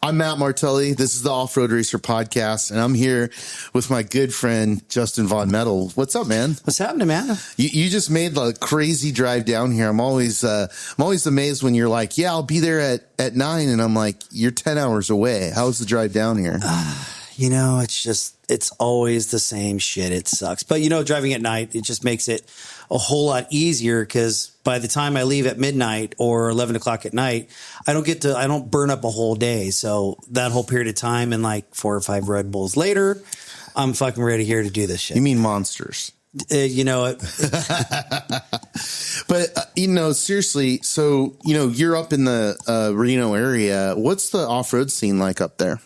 I'm Matt Martelli. This is the Off-Road Racer Podcast, and I'm here with my good friend, Justin Von Metal. What's up, man? What's happening, man? You just made a crazy drive down here. I'm always amazed when you're like, yeah, I'll be there at 9, and I'm like, you're 10 hours away. How's the drive down here? It's always the same shit. It sucks. But, driving at night, it just makes it a whole lot easier because by the time I leave at midnight or 11 o'clock at night, I don't burn up a whole day. So that whole period of time and like 4 or 5 Red Bulls later, I'm fucking ready here to do this shit. You mean monsters? You know it. But, seriously, so, you're up in the Reno area. What's the off-road scene like up there?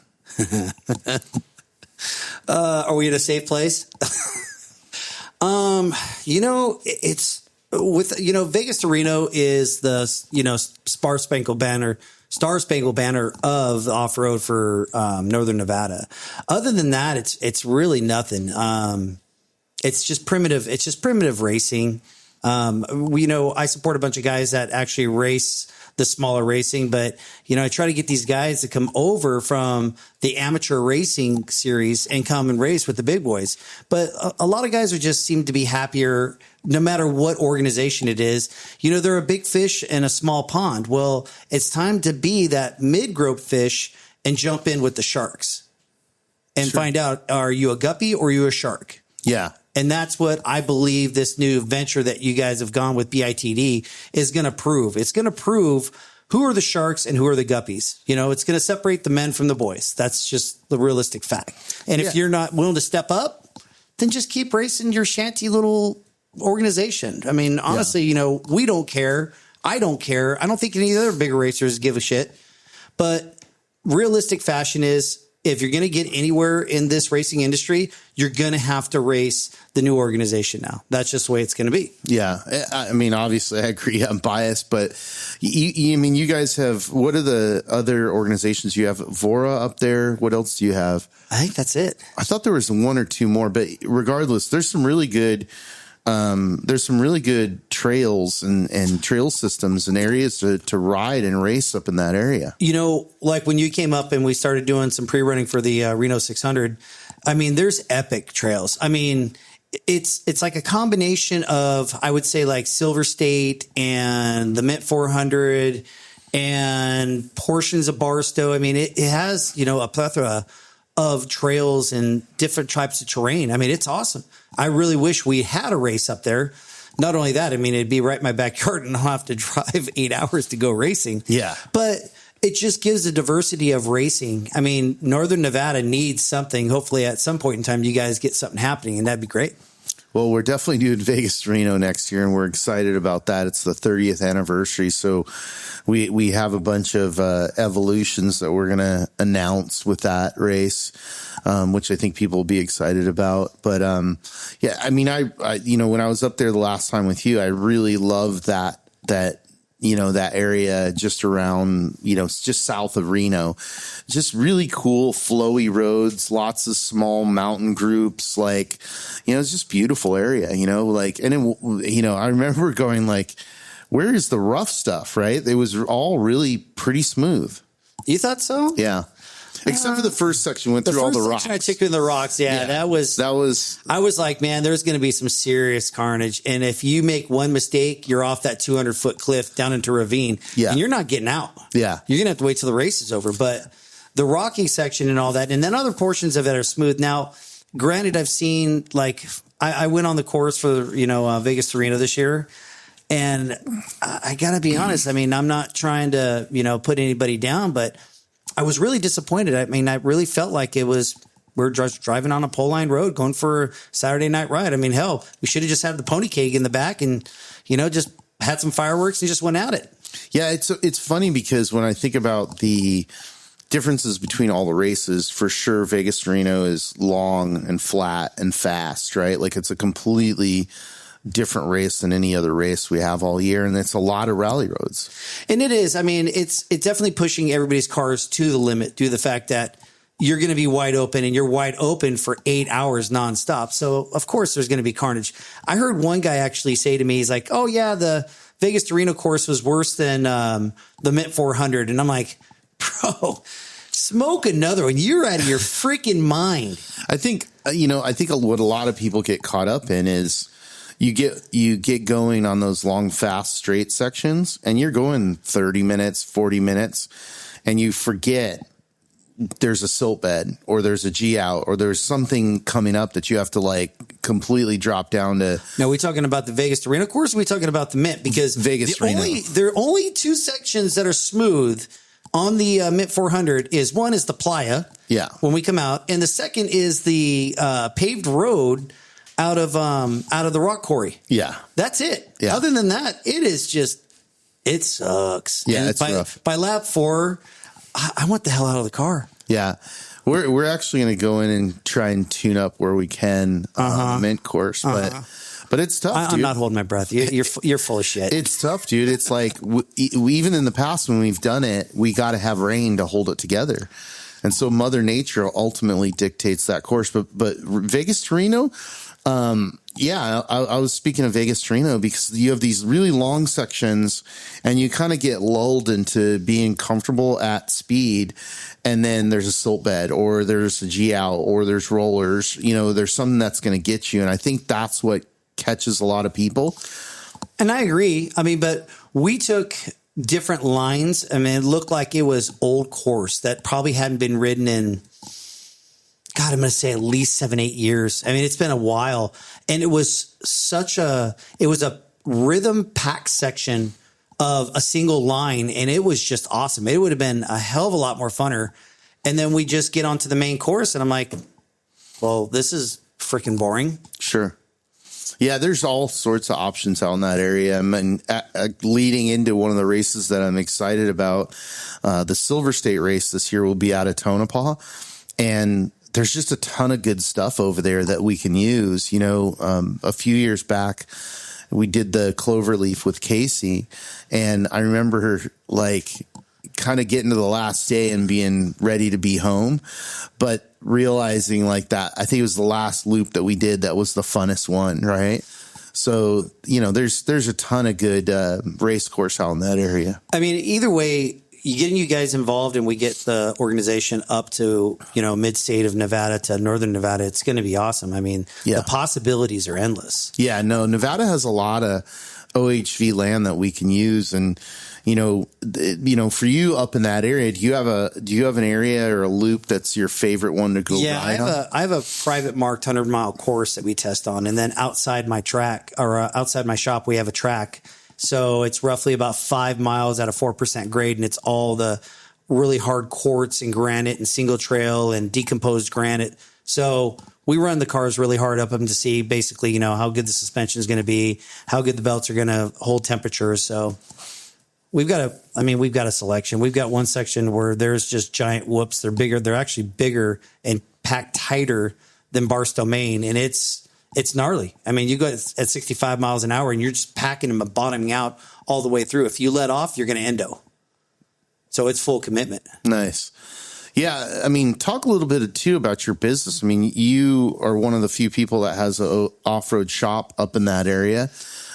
Are we at a safe place? It's with, Vegas to Reno is the, Star Spangled Banner of the off-road for Northern Nevada. Other than that, it's really nothing. It's just primitive. It's just primitive racing. I support a bunch of guys that actually race the smaller racing, but I try to get these guys to come over from the amateur racing series and come and race with the big boys. But a lot of guys seem to be happier no matter what organization it is. They're a big fish in a small pond. Well, it's time to be that mid-growth fish and jump in with the sharks and find out, are you a guppy or are you a shark? Yeah. And that's what I believe this new venture that you guys have gone with BITD is going to prove. It's going to prove who are the sharks and who are the guppies. It's going to separate the men from the boys. That's just the realistic fact. And if you're not willing to step up, then just keep racing your shanty little organization. I mean, honestly, we don't care. I don't care. I don't think any other bigger racers give a shit. But realistic fashion is, if you're going to get anywhere in this racing industry, you're going to have to race the new organization now. That's just the way it's going to be. Yeah. I mean, obviously, I agree. I'm biased, but you guys have, what are the other organizations? You have Vora up there. What else do you have? I think that's it. I thought there was 1 or 2 more, but regardless, there's some really good trails and trail systems and areas to ride and race up in that area. Like when you came up and we started doing some pre-running for the Reno 600, I mean, there's epic trails. I mean, it's like a combination of, I would say, like Silver State and the Mint 400 and portions of Barstow. I mean, it has, a plethora of trails and different types of terrain. I mean, it's awesome. I really wish we had a race up there. Not only that, I mean, it'd be right in my backyard and I'll have to drive 8 hours to go racing. Yeah. But it just gives a diversity of racing. I mean, Northern Nevada needs something. Hopefully at some point in time, you guys get something happening, and that'd be great. Well, we're definitely doing Vegas to Reno next year, and we're excited about that. It's the 30th anniversary, so we have a bunch of evolutions that we're going to announce with that race, which I think people will be excited about. But yeah, I mean, I when I was up there the last time with you, I really loved that area just around, just south of Reno. Just really cool, flowy roads, lots of small mountain groups. Like, it's just beautiful area, and then, I remember going like, where is the rough stuff, right? It was all really pretty smooth. You thought so? Yeah. Except for the first section, went through all the rocks. I took you in the rocks. Yeah, that was. I was like, man, there's going to be some serious carnage, and if you make one mistake, you're off that 200-foot cliff down into a ravine, and you're not getting out. Yeah, you're gonna have to wait till the race is over. But the rocking section and all that, and then other portions of it are smooth. Now, granted, I've seen I went on the course for Vegas to Reno this year. And I gotta be honest. I mean, I'm not trying to, put anybody down, but I was really disappointed. I mean, I really felt like we're just driving on a pole line road going for a Saturday night ride. I mean, hell, we should have just had the pony keg in the back and, just had some fireworks and just went at it. Yeah. It's funny because when I think about the differences between all the races, for sure, Vegas to Reno is long and flat and fast, right? Like it's a completely different race than any other race we have all year. And it's a lot of rally roads. And it is. I mean, it's definitely pushing everybody's cars to the limit due to the fact that you're going to be wide open and you're wide open for 8 hours nonstop. So of course there's going to be carnage. I heard one guy actually say to me, he's like, oh yeah, the Vegas to Reno course was worse than the Mint 400. And I'm like, bro, Smoke another one. You're out of your freaking mind. I think what a lot of people get caught up in is you get going on those long, fast, straight sections, and you're going 30 minutes, 40 minutes, and you forget there's a silt bed or there's a G out or there's something coming up that you have to like completely drop down to. Now, we talking about the Vegas to Reno course? Or are we talking about the Mint? Because Vegas Reno. There are only two sections that are smooth on the Mint 400. One is the playa. Yeah. When we come out, and the second is the paved road out of the rock quarry. Yeah. That's it. Yeah. Other than that, it sucks. Yeah. And rough. By lap 4, I want the hell out of the car. Yeah. We're actually going to go in and try and tune up where we can on the Mint course, but it's tough. I'm not holding my breath. You're full of shit. It's tough, dude. It's like we even in the past when we've done it, we got to have rain to hold it together, and so Mother Nature ultimately dictates that course. But Vegas to Reno, I was speaking of Vegas to Reno because you have these really long sections, and you kind of get lulled into being comfortable at speed. And then there's a silt bed or there's a G out or there's rollers, there's something that's going to get you. And I think that's what catches a lot of people. And I agree. I mean, but we took different lines. I mean, it looked like it was old course that probably hadn't been ridden in, God, I'm going to say at least 7-8 years. I mean, it's been a while. And it was it was a rhythm packed section of a single line, and it was just awesome. It would have been a hell of a lot more funner. And then we just get onto the main course, and I'm like, well, this is freaking boring. Sure. Yeah, there's all sorts of options out in that area. I mean, leading into one of the races that I'm excited about, the Silver State race this year will be out of Tonopah, and there's just a ton of good stuff over there that we can use. A few years back, we did the Cloverleaf with Casey, and I remember her like kind of getting to the last day and being ready to be home, but realizing like that, I think it was the last loop that we did that was the funnest one, right? So, there's a ton of good race course out in that area. I mean, either way, getting you guys involved and we get the organization up to, mid-state of Nevada to northern Nevada, it's going to be awesome. I mean, the possibilities are endless. Yeah, no, Nevada has a lot of OHV land that we can use. And, for you up in that area, do you have an area or a loop that's your favorite one to go ride on? I have a private marked 100-mile course that we test on. And then outside my track or outside my shop, we have a track. So it's roughly about 5 miles at a 4% grade, and it's all the really hard quartz and granite and single trail and decomposed granite. So we run the cars really hard up them to see basically, how good the suspension is going to be, how good the belts are going to hold temperatures. So we've got a selection. We've got one section where there's just giant whoops. They're bigger. They're actually bigger and packed tighter than Barstow, Maine, and it's gnarly. I mean, you go at 65 miles an hour and you're just packing them and bottoming out all the way through. If you let off, you're going to endo. So it's full commitment. Nice. Yeah. I mean, talk a little bit too about your business. I mean, you are one of the few people that has an off-road shop up in that area.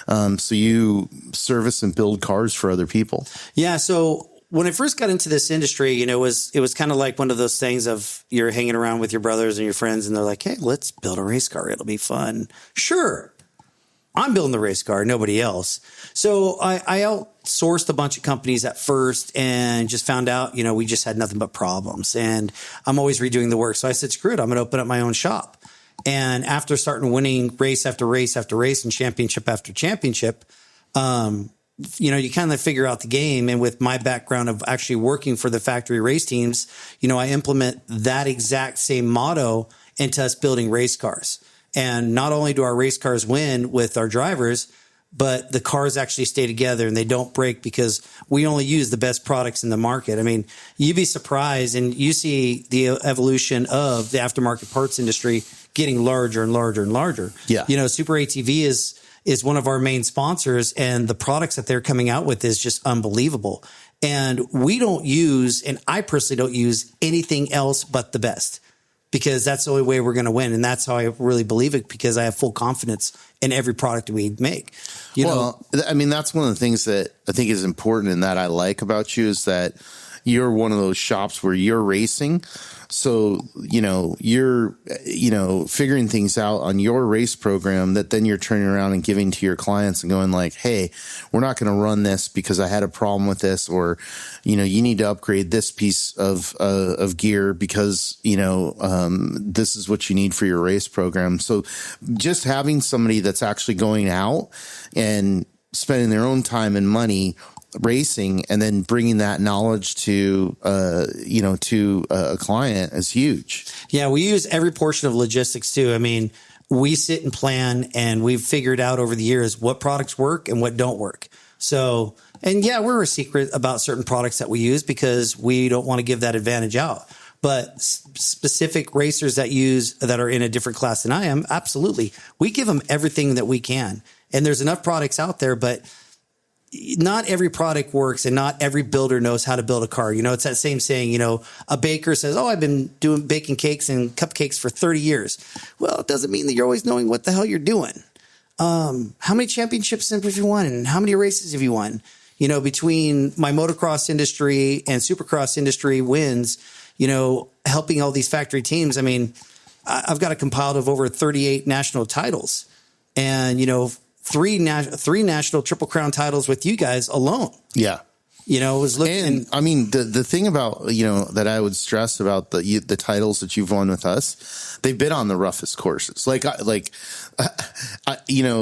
So you service and build cars for other people. Yeah. So when I first got into this industry, it was kind of like one of those things of you're hanging around with your brothers and your friends and they're like, hey, let's build a race car. It'll be fun. Sure. I'm building the race car, nobody else. So I outsourced a bunch of companies at first and just found out, we just had nothing but problems and I'm always redoing the work. So I said, screw it. I'm going to open up my own shop. And after starting winning race after race after race and championship after championship, you kind of figure out the game. And with my background of actually working for the factory race teams, I implement that exact same motto into us building race cars. And not only do our race cars win with our drivers, but the cars actually stay together and they don't break because we only use the best products in the market. I mean, you'd be surprised and you see the evolution of the aftermarket parts industry getting larger and larger and larger. Yeah. Super ATV is one of our main sponsors and the products that they're coming out with is just unbelievable. And we don't use, and I personally don't use anything else but the best because that's the only way we're going to win. And that's how I really believe it because I have full confidence in every product we make. I mean, that's one of the things that I think is important and that I like about you is that you're one of those shops where you're racing. So, you're, figuring things out on your race program that then you're turning around and giving to your clients and going like, hey, we're not going to run this because I had a problem with this, or, you need to upgrade this piece of gear because, this is what you need for your race program. So just having somebody that's actually going out and spending their own time and money racing and then bringing that knowledge to a client is huge. Yeah, we use every portion of logistics too. I mean, we sit and plan, and we've figured out over the years what products work and what don't work. So, and yeah, we're a secret about certain products that we use because we don't want to give that advantage out. But specific racers that are in a different class than I am, absolutely, we give them everything that we can. And there's enough products out there, but not every product works, and not every builder knows how to build a car. It's that same saying, a baker says, oh, I've been baking cakes and cupcakes for 30 years. Well, it doesn't mean that you're always knowing what the hell you're doing. How many championships have you won, and how many races have you won? Between my motocross industry and supercross industry wins, helping all these factory teams. I mean, I've got a compiled of over 38 national titles, and, three national Triple Crown titles with you guys alone. Yeah. Was looking. And I mean, the thing about, that I would stress about the titles that you've won with us, they've been on the roughest courses.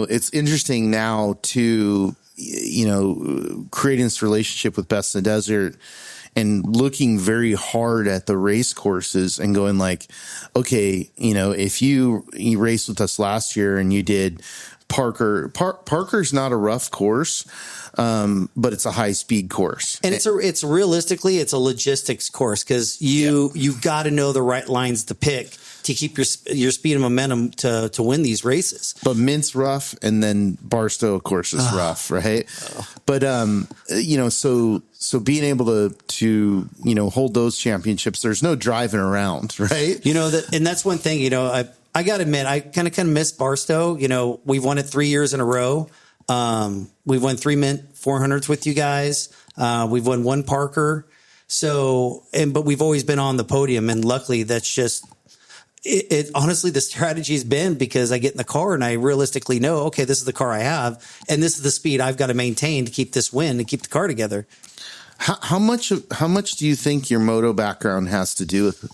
It's interesting now to, creating this relationship with Best in the Desert and looking very hard at the race courses and going like, okay, if you raced with us last year and you did Parker's not a rough course, but it's a high speed course. And it's realistically, it's a logistics course because you've got to know the right lines to pick to keep your speed and momentum to win these races. But Mint's rough, and then Barstow, of course, is rough, right? But so being able to hold those championships, there's no driving around, right? And that's one thing. I got to admit, I kind of miss Barstow. We've won it 3 years in a row. We've won 3 Mint 400s with you guys. We've won 1 Parker. But we've always been on the podium, and luckily that's just it. Honestly, the strategy's been because I get in the car and I realistically know, okay, this is the car I have, and this is the speed I've got to maintain to keep this win and keep the car together. How much do you think your moto background has to do with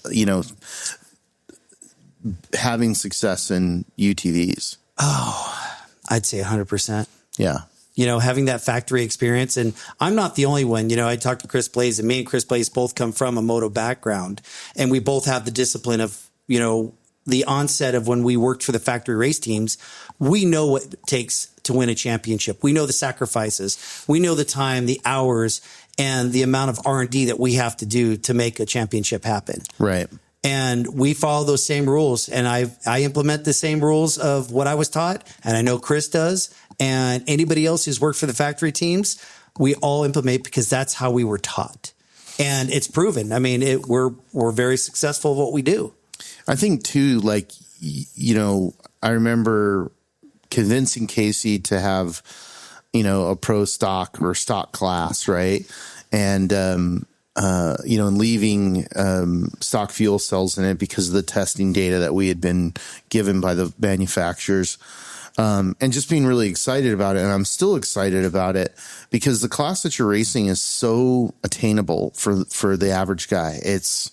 having success in UTVs? Oh, I'd say 100%. Yeah. Having that factory experience. And I'm not the only one. I talked to Chris Blaze, and me and Chris Blaze both come from a moto background, and we both have the discipline of, the onset of when we worked for the factory race teams. We know what it takes to win a championship. We know the sacrifices. We know the time, the hours, and the amount of R&D that we have to do to make a championship happen. Right. And we follow those same rules, and I implement the same rules of what I was taught, and I know Chris does, and anybody else who's worked for the factory teams, we all implement because that's how we were taught, and it's proven. I mean, we're very successful at what we do. I think too, I remember convincing Casey to have, a pro stock or stock class, right, and and leaving stock fuel cells in it because of the testing data that we had been given by the manufacturers, and just being really excited about it. And I'm still excited about it because the class that you're racing is so attainable for the average guy. It's,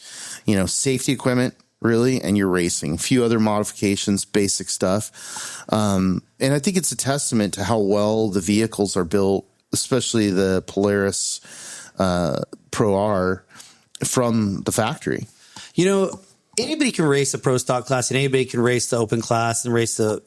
safety equipment, really, and you're racing. A few other modifications, basic stuff. And I think it's a testament to how well the vehicles are built, especially the Polaris Pro R from the factory. Anybody can race a pro stock class, and anybody can race the open class and race the,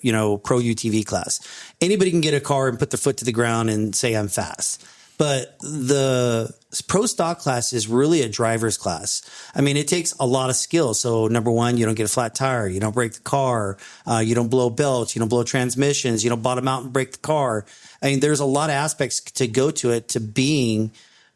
pro UTV class. Anybody can get a car and put their foot to the ground and say, I'm fast. But the pro stock class is really a driver's class. I mean, it takes a lot of skill. So number one, you don't get a flat tire. You don't break the car. You don't blow belts. You don't blow transmissions. You don't bottom out and break the car. I mean, there's a lot of aspects to go to it to being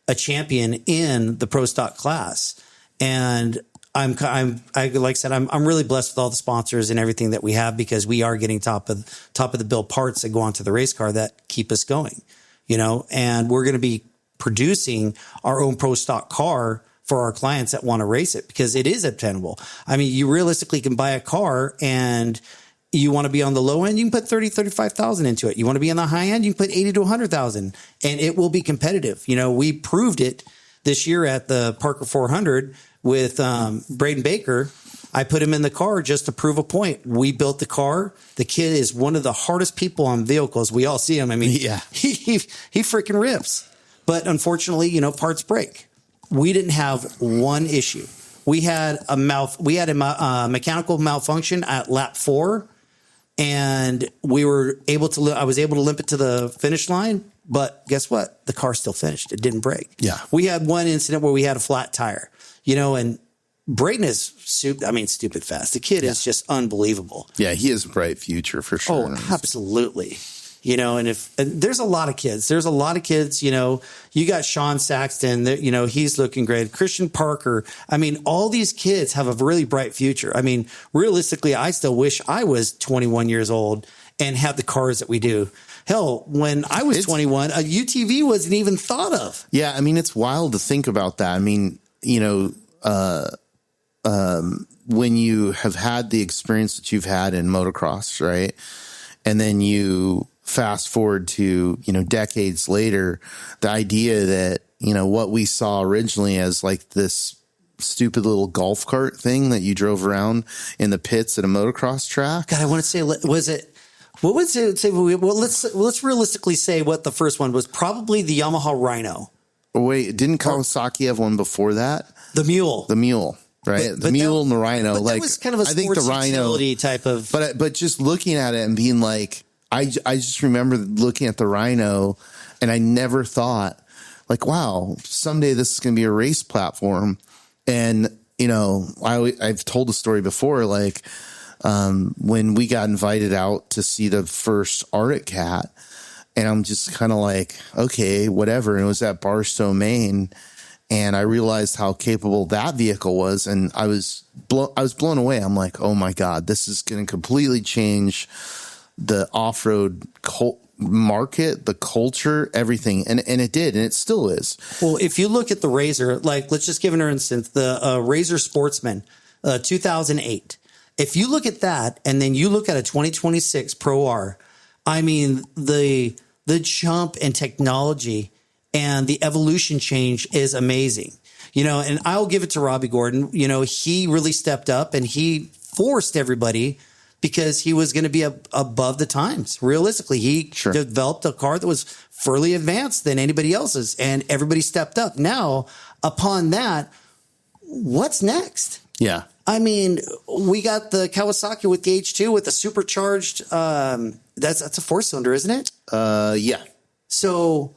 a champion in the pro stock class. And like I said, I'm really blessed with all the sponsors and everything that we have because we are getting top of the bill parts that go onto the race car that keep us going, and we're going to be producing our own pro stock car for our clients that want to race it, because it is obtainable. I mean, you realistically can buy a car, and you want to be on the low end, you can put 30, 35,000 into it. You want to be on the high end, you can put 80 to 100,000, and it will be competitive. You know, we proved it this year at the Parker 400 with Braden Baker. I put him in the car just to prove a point. We built the car. The kid is one of the hardest people on vehicles. We all see him. I mean, yeah, he freaking rips. But unfortunately, you know, parts break. We didn't have one issue. We had a mechanical malfunction at lap 4, and we were able to. I was able to limp it to the finish line. But guess what? The car still finished. It didn't break. Yeah, we had one incident where we had a flat tire. You know, and Braden is stupid fast. The kid is just unbelievable. Yeah, he has a bright future for sure. Oh, absolutely. You know, and there's a lot of kids, you know, you got Sean Saxton, you know, he's looking great. Christian Parker. I mean, all these kids have a really bright future. I mean, realistically, I still wish I was 21 years old and had the cars that we do. Hell, when I was 21, a UTV wasn't even thought of. Yeah. I mean, it's wild to think about that. I mean, you know, when you have had the experience that you've had in motocross, right? And then you fast forward to, you know, decades later, the idea that, you know, what we saw originally as like this stupid little golf cart thing that you drove around in the pits at a motocross track. God, I want to say, what was it? Well, let's realistically say what the first one was. Probably the Yamaha Reno. Wait, didn't Kawasaki have one before that? The Mule. Right? The Mule and the Rhino. But that was kind of a sports utility type of. But just looking at it and being like, I just remember looking at the Rhino, and I never thought, like, wow, someday this is going to be a race platform. And, you know, I've told the story before, like, when we got invited out to see the first Arctic Cat, and I'm just kind of like, okay, whatever. And it was at Barstow, Maine. And I realized how capable that vehicle was. And I was blown away. I'm like, oh my God, this is going to completely change the off-road market, the culture, everything. And it did. And it still is. Well, if you look at the Razor, like, let's just give an instance, the Razor Sportsman, 2008. If you look at that and then you look at a 2026 Pro R, I mean, the jump in technology and the evolution change is amazing, you know, and I'll give it to Robbie Gordon. You know, he really stepped up and he forced everybody because he was going to be above the times. Realistically, he developed a car that was fairly advanced than anybody else's, and everybody stepped up. Now, upon that, what's next? Yeah. I mean, we got the Kawasaki with the H2 with the supercharged. That's a 4-cylinder, isn't it? Yeah. So,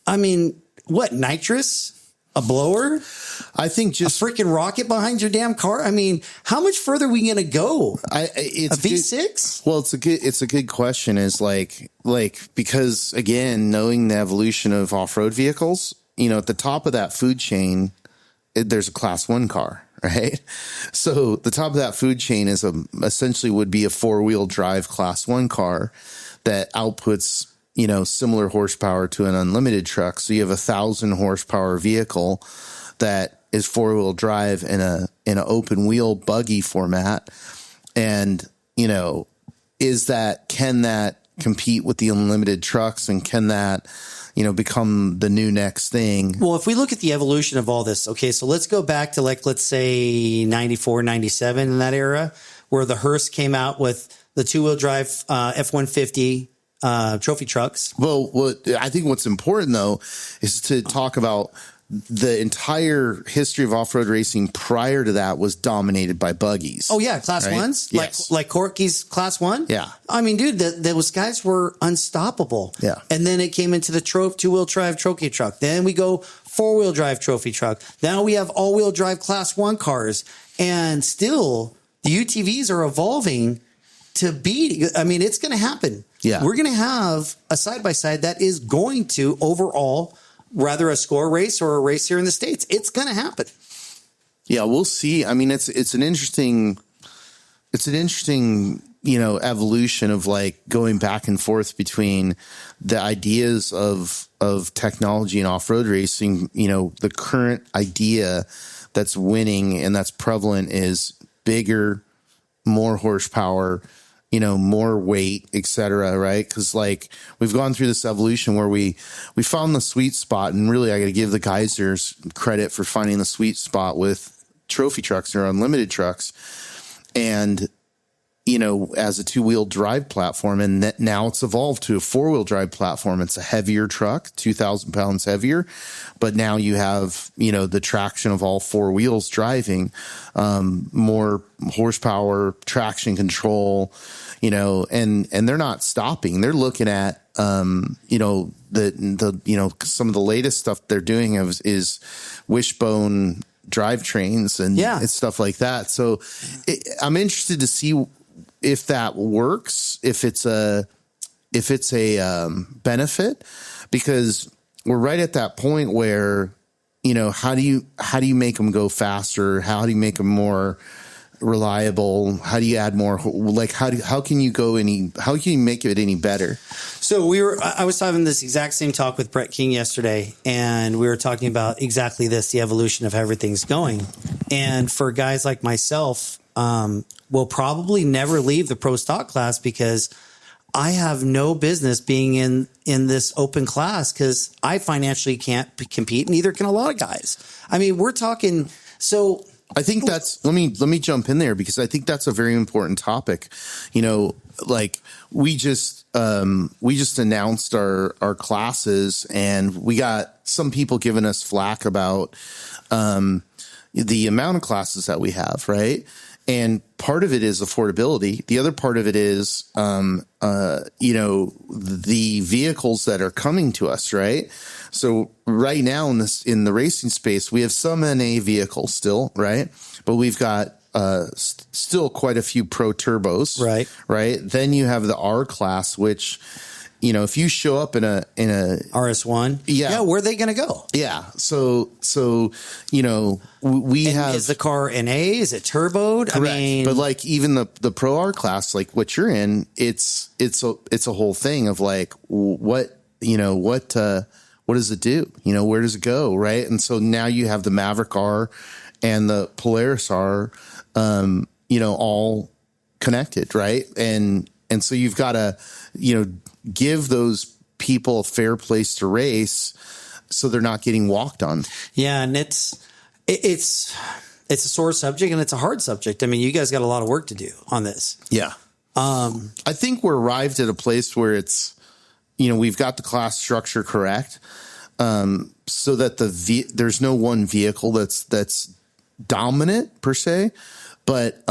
I mean, what, nitrous? A blower? I think just a freaking rocket behind your damn car. I mean, how much further are we going to go? It's a V6? Well, it's a good question. Is like because again, knowing the evolution of off-road vehicles, you know, at the top of that food chain, there's a class 1 car, right? So the top of that food chain is essentially would be a 4-wheel drive class 1 car that outputs, you know, similar horsepower to an unlimited truck. So you have 1,000 horsepower vehicle that is 4-wheel drive in an open wheel buggy format. And, you know, can that compete with the unlimited trucks, and can that, you know, become the new next thing? Well, if we look at the evolution of all this, okay, so let's go back to, like, let's say 94, 97 in that era, where the Hearst came out with the 2-wheel drive F-150 trophy trucks. Well, I think what's important, though, is to talk about the entire history of off-road racing prior to that was dominated by buggies. Oh yeah, class 1s, yes. like Corky's class 1. Yeah, I mean, dude, those guys were unstoppable. Yeah, and then it came into the 2-wheel drive trophy truck. Then we go 4-wheel drive trophy truck. Now we have all-wheel drive class 1 cars, and still the UTVs are evolving to be. I mean, it's going to happen. Yeah, we're going to have a side-by-side that is going to overall, rather a score race or a race here in the States. It's going to happen. Yeah, we'll see. I mean, it's an interesting, evolution of like going back and forth between the ideas of technology and off-road racing. The current idea that's winning and that's prevalent is bigger, more horsepower, more weight, et cetera, right? Because like we've gone through this evolution where we found the sweet spot, and really I got to give the Geysers credit for finding the sweet spot with trophy trucks or unlimited trucks, and as a 2-wheel drive platform, and now it's evolved to a 4-wheel drive platform. It's a heavier truck, 2,000 pounds heavier, but now you have, the traction of all 4 wheels driving, more horsepower, traction control, and they're not stopping. They're looking at, some of the latest stuff they're doing is wishbone drivetrains and stuff like that. So I'm interested to see if that works, if it's a benefit, because we're right at that point where, how do you make them go faster? How do you make them more reliable? How do you add more? Like, how can you make it any better? So I was having this exact same talk with Brett King yesterday, and we were talking about exactly this, the evolution of how everything's going. And for guys like myself, will probably never leave the pro stock class because I have no business being in this open class because I financially can't compete, and neither can a lot of guys. I mean, we're talking. So I think let me jump in there, because I think that's a very important topic. Like we just announced our classes, and we got some people giving us flack about the amount of classes that we have, right? And part of it is affordability. The other part of it is, the vehicles that are coming to us, right? So right now in the racing space, we have some NA vehicles still, right? But we've got still quite a few pro turbos, right? Right. Then you have the R class, which, if you show up in a RS1, where are they going to go? Yeah. So, we have, is the car NA? Is it turboed? Correct. I mean, but like even the Pro R class, like what you're in, it's a whole thing of like, what does it do? Where does it go? Right. And so now you have the Maverick R and the Polaris R, all connected. Right. And so you've got to, give those people a fair place to race so they're not getting walked on. Yeah. And it's a sore subject, and it's a hard subject. I mean, you guys got a lot of work to do on this. Yeah. I think we're arrived at a place where it's, we've got the class structure correct. So that there's no one vehicle that's dominant per se, but,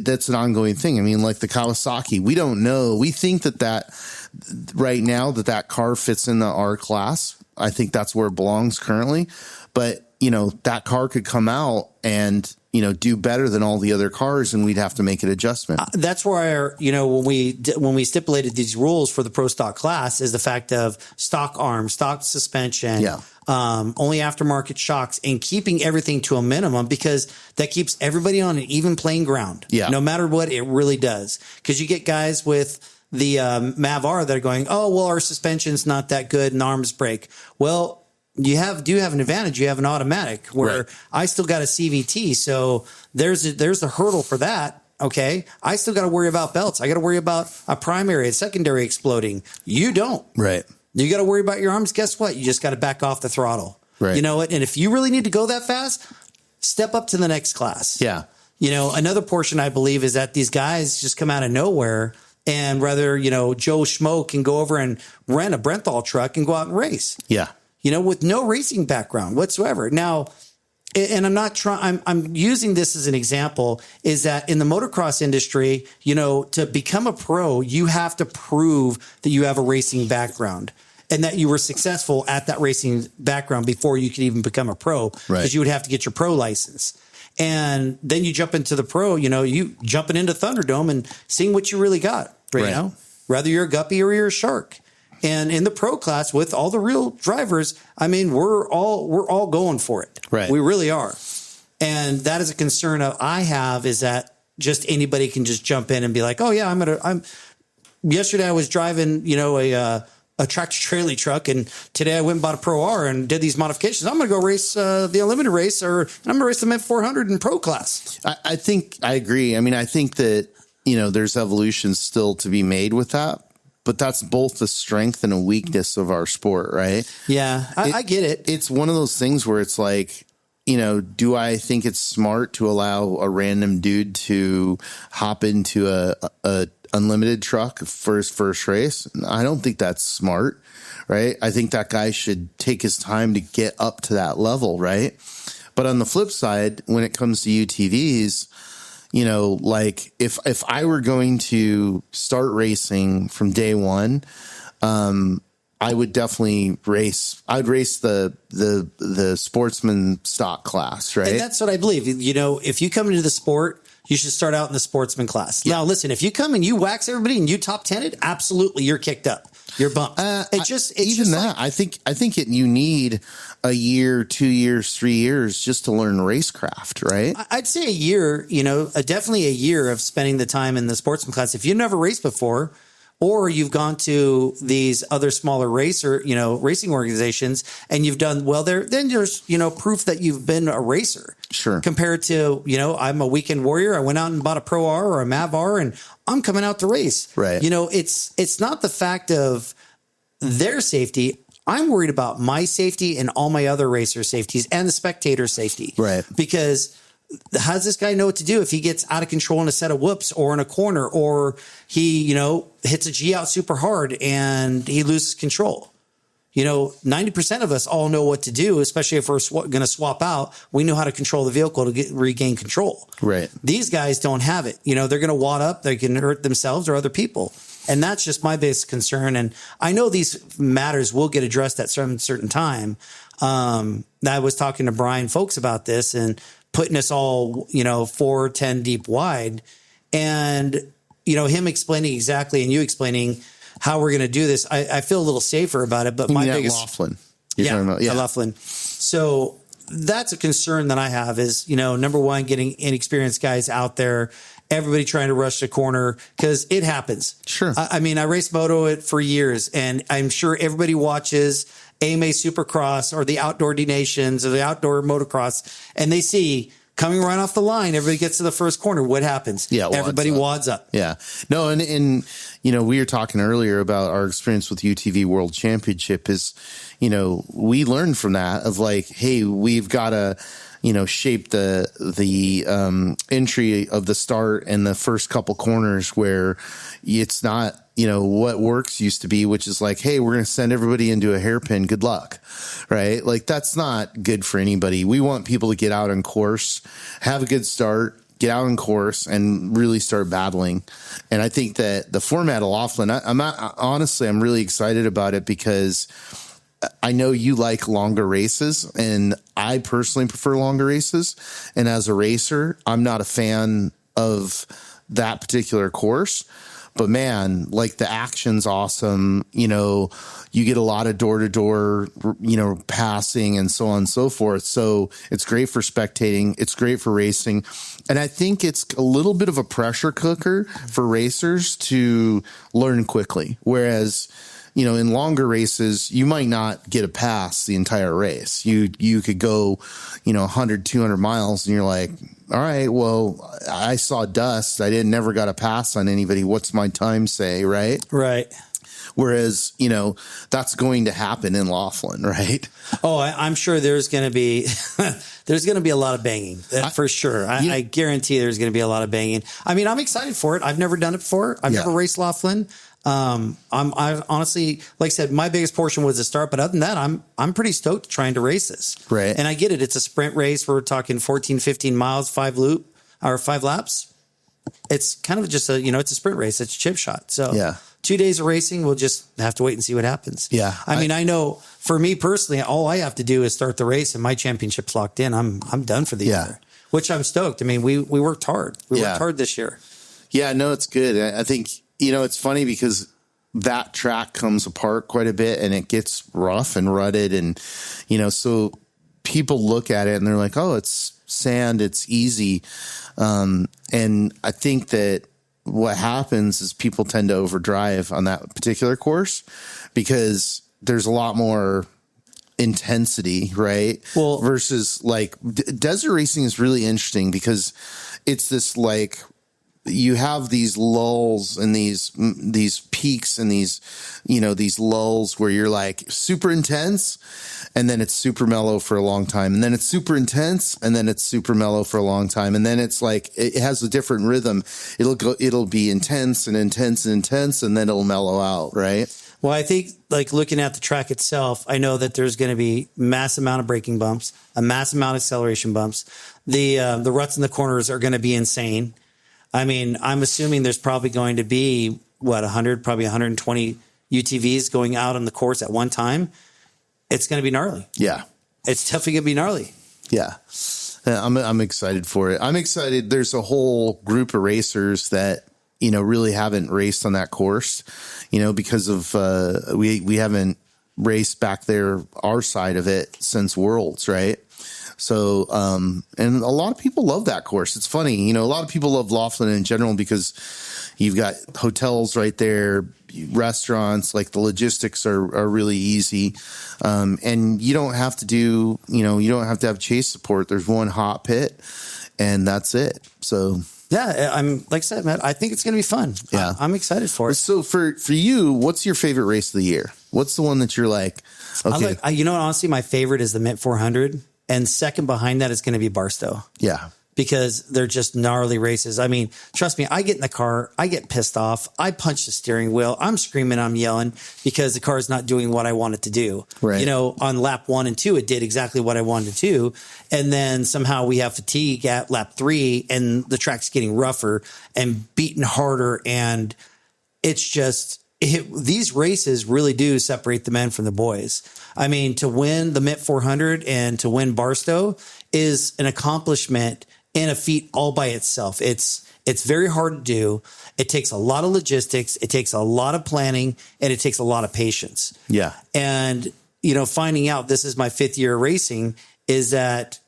that's an ongoing thing. I mean, like the Kawasaki, we don't know. We think that right now that car fits in the R class. I think that's where it belongs currently. But, that car could come out and, do better than all the other cars, and we'd have to make an adjustment. That's where, when we stipulated these rules for the pro stock class, is the fact of stock arms, stock suspension, only aftermarket shocks, and keeping everything to a minimum, because that keeps everybody on an even playing ground. Yeah. No matter what, it really does. Because you get guys with the Mav R that are going, oh, well, our suspension's not that good and the arms break. Well, do have an advantage. You have an automatic where I still got a CVT. So there's a hurdle for that. Okay. I still got to worry about belts. I got to worry about a primary, a secondary exploding. You don't. Right. You got to worry about your arms. Guess what? You just got to back off the throttle. Right. You know what? And if you really need to go that fast, step up to the next class. Yeah. Another portion I believe is that these guys just come out of nowhere, and rather, Joe Schmo can go over and rent a Brenthal truck and go out and race. Yeah. With no racing background whatsoever. Now, and I'm using this as an example, is that in the motocross industry, to become a pro, you have to prove that you have a racing background and that you were successful at that racing background before you could even become a pro, because you would have to get your pro license. And then you jump into the pro, you jumping into Thunderdome and seeing what you really got right now, whether you're a guppy or you're a shark. And in the pro class with all the real drivers, I mean, we're all going for it. Right. We really are. And that is a concern I have, is that just anybody can just jump in and be like, oh yeah, yesterday I was driving, a tractor trailer truck, and today I went and bought a Pro R and did these modifications. I'm going to go race the Unlimited race, or I'm going to race the Met 400 in Pro class. I think I agree. I mean, I think that, there's evolution still to be made with that, but that's both the strength and a weakness of our sport, right? Yeah, I get it. It's one of those things where it's like, do I think it's smart to allow a random dude to hop into a Unlimited truck for his first race? I don't think that's smart, right? I think that guy should take his time to get up to that level, right? But on the flip side, when it comes to UTVs, like if I were going to start racing from day one, I would definitely race. I'd race the sportsman stock class, right? And that's what I believe. If you come into the sport, you should start out in the sportsman class. Yeah. Now, listen, if you come and you wax everybody and you top 10 it, absolutely, you're kicked up. You're bumped. I think you need a year, 2 years, 3 years just to learn racecraft, right? I'd say a year, definitely a year of spending the time in the sportsman class. If you've never raced before, or you've gone to these other smaller racing organizations and you've done well there, then there's, proof that you've been a racer. Sure. Compared to, I'm a weekend warrior. I went out and bought a Pro R or a Mav R and I'm coming out to race. Right. It's not the fact of their safety. I'm worried about my safety and all my other racer safeties and the spectator safety. Right. Because how does this guy know what to do if he gets out of control in a set of whoops or in a corner, or he, hits a G out super hard and he loses control? 90% of us all know what to do, especially if we're going to swap out. We know how to control the vehicle to regain control. Right. These guys don't have it. They're going to wad up. They can hurt themselves or other people. And that's just my biggest concern. And I know these matters will get addressed at some certain time. I was talking to Brian Folks about this and putting us all, 4-10 deep wide, and, him explaining exactly, and you explaining how we're going to do this. I feel a little safer about it, but my biggest Laughlin. Laughlin. So that's a concern that I have is, number one, getting inexperienced guys out there, everybody trying to rush the corner, because it happens. Sure. I raced moto it for years, and I'm sure everybody watches AMA Supercross or the Outdoor D Nations or the Outdoor Motocross, and they see coming right off the line, everybody gets to the first corner. What happens? Yeah, everybody wads up. Yeah. No, and we were talking earlier about our experience with UTV World Championship is, we learned from that of like, hey, we've got to, shape the entry of the start and the first couple corners where it's not, what works used to be, which is like, hey, we're going to send everybody into a hairpin. Good luck. Right. Like that's not good for anybody. We want people to get out on course, have a good start, get out on course, and really start battling. And I think that the format of Laughlin, I'm really excited about it because I know you like longer races, and I personally prefer longer races. And as a racer, I'm not a fan of that particular course. But man, like the action's awesome. You get a lot of door to door, passing and so on and so forth. So it's great for spectating. It's great for racing. And I think it's a little bit of a pressure cooker for racers to learn quickly. Whereas, in longer races, you might not get a pass the entire race. You could go, 100, 200 miles and you're like, all right, well, I saw dust. I never got a pass on anybody. What's my time say? Right. Right. Whereas, that's going to happen in Laughlin, right? Oh, I'm sure there's going to be, a lot of banging for sure. I guarantee there's going to be a lot of banging. I'm excited for it. I've never done it before. I've never raced Laughlin. I honestly, like I said, my biggest portion was the start, but other than that, I'm pretty stoked trying to race this. Right. And I get it. It's a sprint race. We're talking 14, 15 miles, 5 laps. It's kind of just it's a sprint race. It's a chip shot. So yeah. 2 days of racing, we'll just have to wait and see what happens. Yeah. I know for me personally, all I have to do is start the race and my championship's locked in. I'm done for the year, which I'm stoked. We worked hard. We worked hard this year. Yeah, no, it's good. I think, it's funny because that track comes apart quite a bit and it gets rough and rutted. And, so people look at it and they're like, oh, it's sand, it's easy. And I think that what happens is people tend to overdrive on that particular course because there's a lot more intensity, right? Well, versus like desert racing is really interesting because it's this like, you have these lulls and these peaks and these, you know, these lulls where you're like super intense and then it's super mellow for a long time. And then it's super intense and then it's super mellow for a long time. And then it's like, it has a different rhythm. It'll be intense and intense and intense and then it'll mellow out. Right. Well, I think like looking at the track itself, I know that there's going to be mass amount of braking bumps, a mass amount of acceleration bumps. The ruts in the corners are going to be insane. I mean, I'm assuming there's probably going to be, 120 UTVs going out on the course at one time. It's going to be gnarly. Yeah. It's definitely going to be gnarly. Yeah. I'm excited for it. I'm excited. There's a whole group of racers that, you know, really haven't raced on that course, you know, because of, we haven't raced back there, our side of it since Worlds, right? So, and a lot of people love that course. It's funny, you know, a lot of people love Laughlin in general because you've got hotels right there, restaurants, like the logistics are really easy. And you don't have to do, you know, you don't have to have chase support. There's one hot pit and that's it. So yeah, I'm like I said, Matt, I think it's going to be fun. Yeah. I'm excited for it. So for you, what's your favorite race of the year? What's the one that you're like, okay. You know, honestly, my favorite is the Mint 400. And second behind that is going to be Barstow. Yeah. Because they're just gnarly races. I mean, trust me, I get in the car, I get pissed off, I punch the steering wheel, I'm screaming, I'm yelling because the car is not doing what I want it to do. Right. You know, on lap 1 and 2, it did exactly what I wanted to do. And then somehow we have fatigue at lap 3 and the track's getting rougher and beaten harder. And it's just, these races really do separate the men from the boys. I mean, to win the Mint 400 and to win Barstow is an accomplishment and a feat all by itself. It's very hard to do. It takes a lot of logistics. It takes a lot of planning and it takes a lot of patience. Yeah. And, you know, finding out this is my 5th year racing is that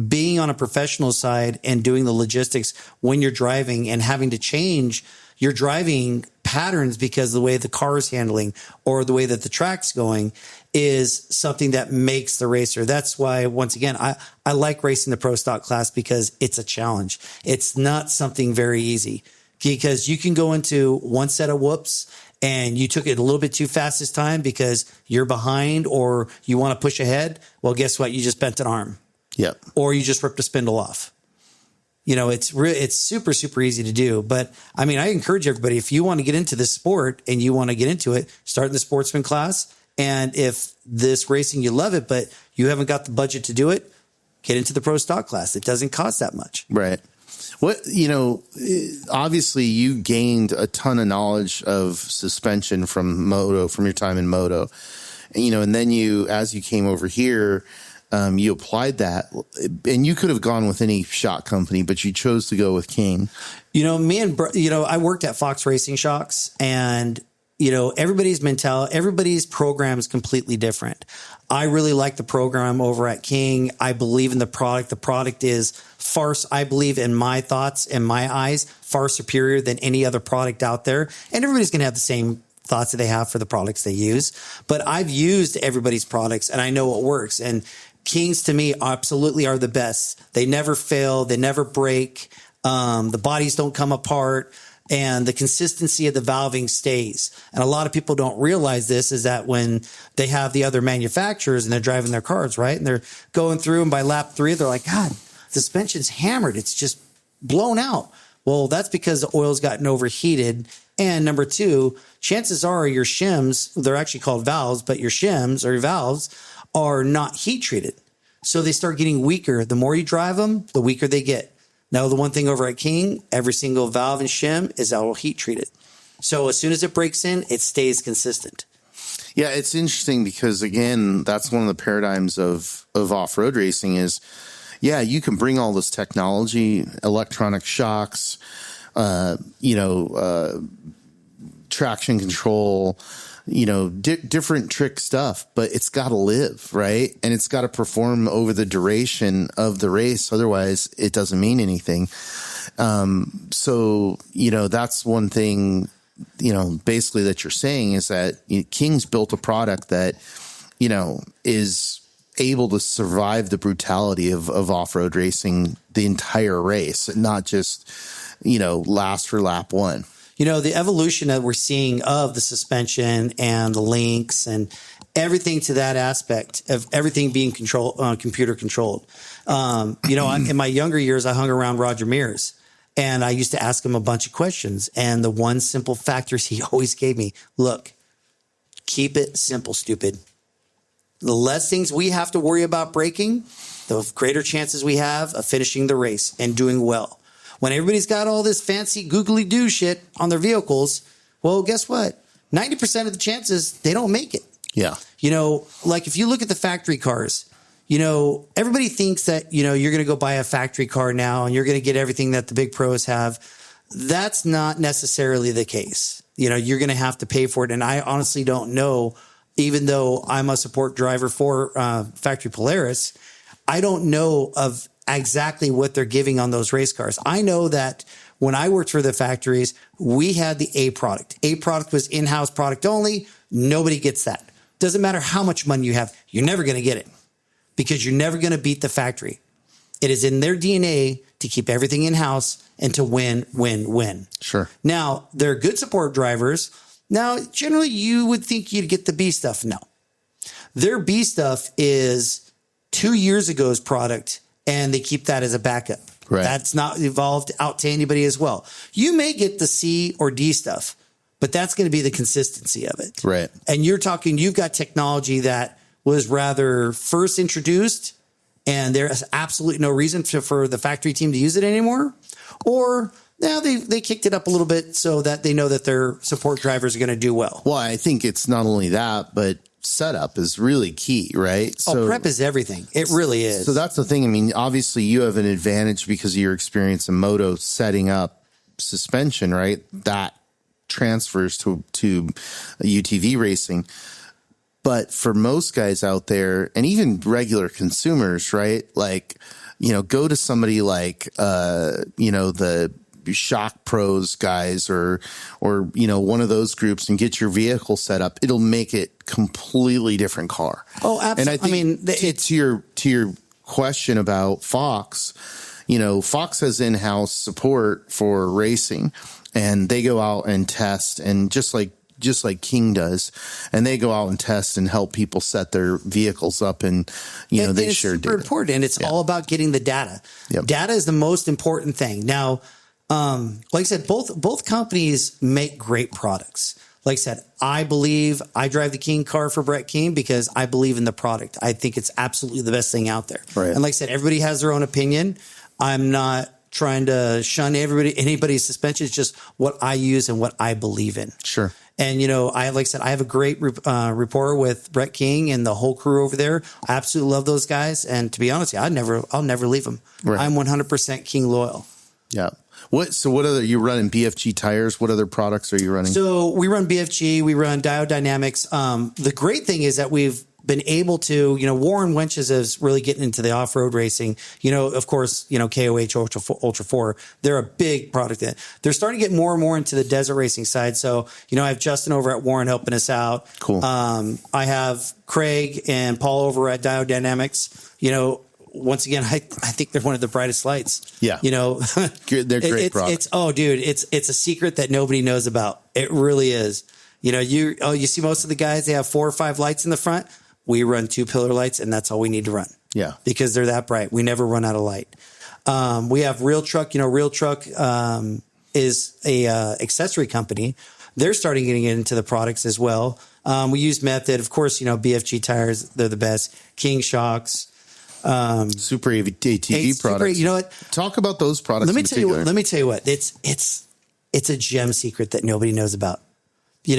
being on a professional side and doing the logistics when you're driving and having to change your driving patterns because of the way the car is handling or the way that the track's going is something that makes the racer. That's why, once again, I like racing the Pro Stock class because it's a challenge. It's not something very easy because you can go into one set of whoops and you took it a little bit too fast this time because you're behind or you want to push ahead. Well, guess what? You just bent an arm. Yep. Or you just ripped a spindle off. You know, it's super, super easy to do. But I mean, I encourage everybody, if you want to get into this sport and you want to get into it, start in the sportsman class. And if this racing, you love it, but you haven't got the budget to do it, get into the Pro Stock class. It doesn't cost that much. Right. What, you know, obviously you gained a ton of knowledge of suspension from your time in moto, you know, and then as you came over here, you applied that and you could have gone with any shock company, but you chose to go with King. You know, I worked at Fox Racing Shocks and, you know, everybody's mentality, everybody's program is completely different. I really like the program over at King. I believe in the product. The product is far, I believe in my thoughts and my eyes, far superior than any other product out there. And everybody's going to have the same thoughts that they have for the products they use. But I've used everybody's products and I know what works. And Kings to me absolutely are the best. They never fail. They never break. The bodies don't come apart. And the consistency of the valving stays. And a lot of people don't realize this is that when they have the other manufacturers and they're driving their cars, right? And they're going through and by lap 3, they're like, God, suspension's hammered. It's just blown out. Well, that's because the oil's gotten overheated. And number 2, chances are your shims, they're actually called valves, but your shims or your valves are not heat treated. So they start getting weaker. The more you drive them, the weaker they get. Now, the one thing over at King, every single valve and shim is all heat treated. So as soon as it breaks in, it stays consistent. Yeah, it's interesting because, again, that's one of the paradigms of off-road racing is, yeah, you can bring all this technology, electronic shocks, traction control, different trick stuff, but it's got to live, right? And it's got to perform over the duration of the race. Otherwise it doesn't mean anything. So, that's one thing, basically that you're saying is that King's built a product that, is able to survive the brutality of off-road racing the entire race, not just, last for lap one. The evolution that we're seeing of the suspension and the links and everything to that aspect of everything being computer controlled. In my younger years, I hung around Roger Mears and I used to ask him a bunch of questions. And the one simple factor he always gave me, look, keep it simple, stupid. The less things we have to worry about breaking, the greater chances we have of finishing the race and doing well. When everybody's got all this fancy googly doo shit on their vehicles, well, guess what? 90% of the chances they don't make it. Yeah. Like if you look at the factory cars, everybody thinks that, you're going to go buy a factory car now and you're going to get everything that the big pros have. That's not necessarily the case. You're going to have to pay for it. And I honestly don't know, even though I'm a support driver for Factory Polaris, I don't know of exactly what they're giving on those race cars. I know that when I worked for the factories, we had the A product. A product was in-house product only. Nobody gets that. Doesn't matter how much money you have. You're never going to get it because you're never going to beat the factory. It is in their DNA to keep everything in-house and to win, win, win. Sure. Now, they're good support drivers. Now, generally, you would think you'd get the B stuff. No. Their B stuff is 2 years ago's product, and they keep that as a backup. Right. That's not evolved out to anybody as well. You may get the C or D stuff, but that's going to be the consistency of it. Right. And you've got technology that was rather first introduced, and there's absolutely no reason for the factory team to use it anymore, or now they kicked it up a little bit so that they know that their support drivers are going to do well. Well, I think it's not only that, but setup is really key, right? Prep is everything. It really is. So that's the thing. I mean, obviously you have an advantage because of your experience in moto setting up suspension, right? That transfers to UTV racing. But for most guys out there and even regular consumers, right? Like, go to somebody like, the Shock Pros guys or one of those groups and get your vehicle set up. It'll make it completely different car. Oh, absolutely. And I think to your question about Fox, Fox has in-house support for racing, and they go out and test, and just like King does, and they go out and test and help people set their vehicles up, and they share data. It's super important, and it's all about getting the data. Yep. Data is the most important thing. Now, like I said, both companies make great products. Like I said, I drive the King car for Brett King because I believe in the product. I think it's absolutely the best thing out there. Right. And like I said, everybody has their own opinion. I'm not trying to shun anybody's suspension. It's just what I use and what I believe in. Sure. And, like I said, I have a great rapport with Brett King and the whole crew over there. I absolutely love those guys. And to be honest, I'll never leave them. Right. I'm 100% King loyal. Yeah. What other, you running BFG tires? What other products are you running? So we run BFG, we run Diodynamics. The great thing is that we've been able to, Warren Wenches is really getting into the off-road racing. Of course, KOH Ultra 4, they're a big product. They're starting to get more and more into the desert racing side. So, I have Justin over at Warren helping us out. Cool. I have Craig and Paul over at Diodynamics. Once again, I think they're one of the brightest lights. Yeah. They're great products. It's a secret that nobody knows about. It really is. You see most of the guys, they have 4 or 5 lights in the front. We run 2 pillar lights, and that's all we need to run. Yeah. Because they're that bright. We never run out of light. We have Real Truck. Real Truck is a accessory company. They're starting getting into the products as well. We use Method. Of course, BFG tires, they're the best. King shocks. Super ATV products. You know what? Talk about those products. Let me tell you what. It's a gem secret that nobody knows about. We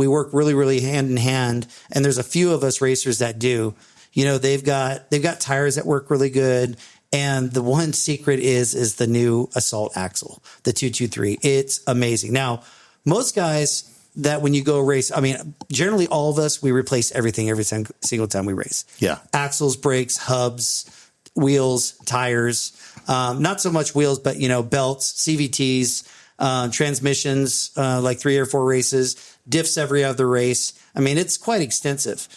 work really, really hand in hand, and there's a few of us racers that do. They've got tires that work really good, and the one secret is the new Assault axle, the 223. It's amazing. Now, most guys that when you go race, I mean, generally all of us, we replace everything every single time we race. Yeah. Axles, brakes, hubs, wheels, tires, not so much wheels, but, belts, CVTs, transmissions, like 3 or 4 races, diffs every other race. I mean, it's quite extensive.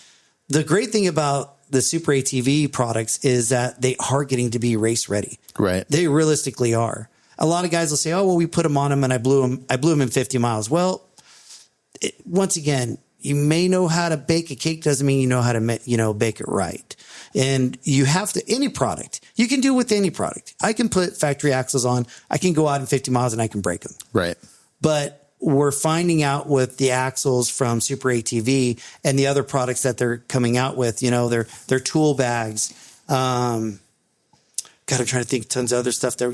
The great thing about the Super ATV products is that they are getting to be race ready. Right. They realistically are. A lot of guys will say, oh, well, we put them on them and I blew them in 50 miles. Well, once again, you may know how to bake a cake. Doesn't mean you know how to, bake it right. And you have to, any product, you can do with any product. I can put factory axles on. I can go out in 50 miles and I can break them. Right. But we're finding out with the axles from Super ATV and the other products that they're coming out with, their tool bags. God, I'm trying to think tons of other stuff there.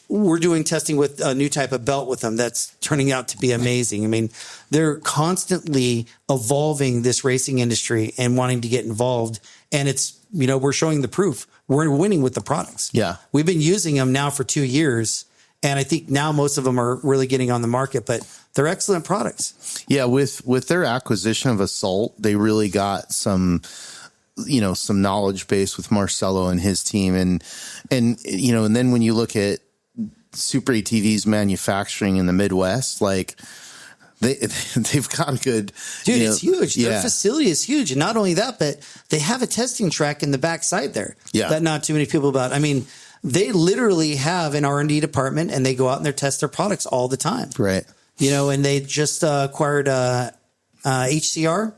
We're doing testing with a new type of belt with them that's turning out to be amazing. I mean, they're constantly evolving this racing industry and wanting to get involved. And it's, we're showing the proof. We're winning with the products. Yeah. We've been using them now for 2 years. And I think now most of them are really getting on the market, but they're excellent products. Yeah. With their acquisition of Assault, they really got some knowledge base with Marcelo and his team. And then when you look at Super ATV's manufacturing in the Midwest, like they've got a good, dude, it's huge. Yeah. Their facility is huge. And not only that, but they have a testing track in the backside there. Yeah. That not too many people about. I mean, they literally have an R&D department and they go out and they test their products all the time. Right. And they just acquired HCR.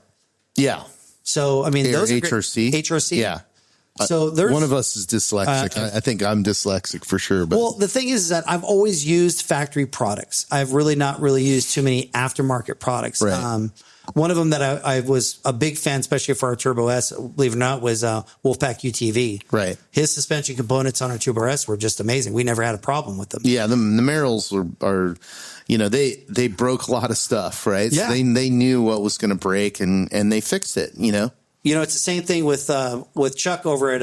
Yeah. So, I mean, those are HRC. HRC. Yeah. So there's one of us is dyslexic. I think I'm dyslexic for sure. But well, the thing is that I've always used factory products. I've not really used too many aftermarket products. Right. One of them that I was a big fan, especially for our Turbo S, believe it or not, was Wolfpack UTV. Right. His suspension components on our Turbo S were just amazing. We never had a problem with them. Yeah, the Merrills are they broke a lot of stuff, right? Yeah. So they knew what was going to break and they fixed it, It's the same thing with Chuck over at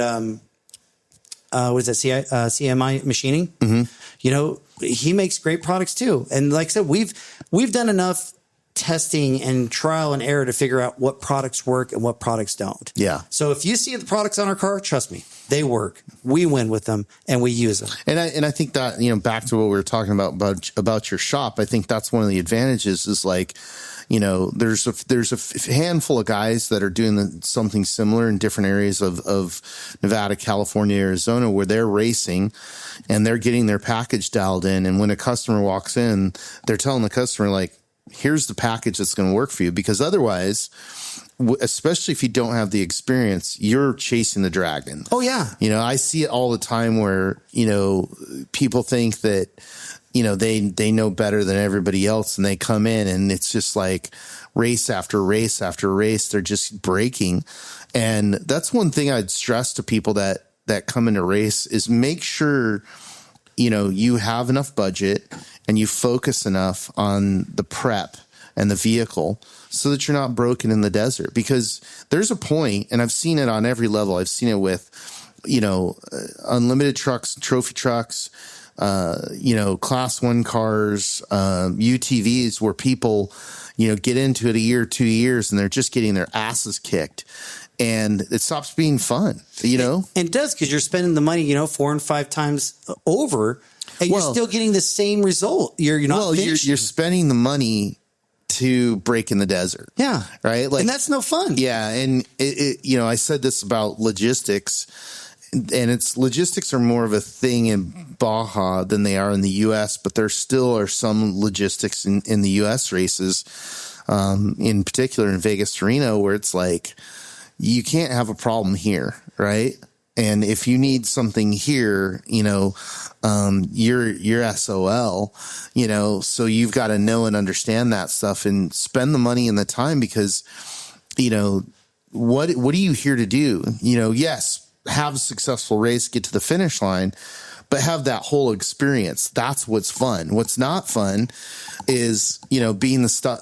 what is that, CMI Machining? Mm-hmm. He makes great products too. And like I said, we've done enough testing and trial and error to figure out what products work and what products don't. Yeah. So if you see the products on our car, trust me, they work. We win with them and we use them. And I think that, back to what we were talking about your shop, I think that's one of the advantages is like, there's a handful of guys that are doing something similar in different areas of Nevada, California, Arizona, where they're racing and they're getting their package dialed in. And when a customer walks in, they're telling the customer, like, here's the package that's going to work for you. Because otherwise, especially if you don't have the experience, you're chasing the dragon. Oh, yeah. I see it all the time where, people think that, they know better than everybody else and they come in and it's just like race after race after race. They're just breaking. And that's one thing I'd stress to people that come into race is make sure, you have enough budget and you focus enough on the prep and the vehicle so that you're not broken in the desert, because there's a point, and I've seen it on every level. I've seen it with, unlimited trucks, trophy trucks, class 1 cars, UTVs where people, get into it a year, 2 years, and they're just getting their asses kicked. And it stops being fun, And it does, because you're spending the money, 4 and 5 times over, and you're still getting the same result. You're not. Well, you're spending the money to break in the desert. Yeah. Right. And that's no fun. Yeah. And I said this about logistics, and logistics are more of a thing in Baja than they are in the U.S., but there still are some logistics in the U.S. races, in particular in Vegas to Reno, where it's like, you can't have a problem here, right? And if you need something here, you're SOL, so you've got to know and understand that stuff and spend the money and the time, because, what are you here to do? Yes, have a successful race, get to the finish line, but have that whole experience. That's what's fun. What's not fun is, being stuck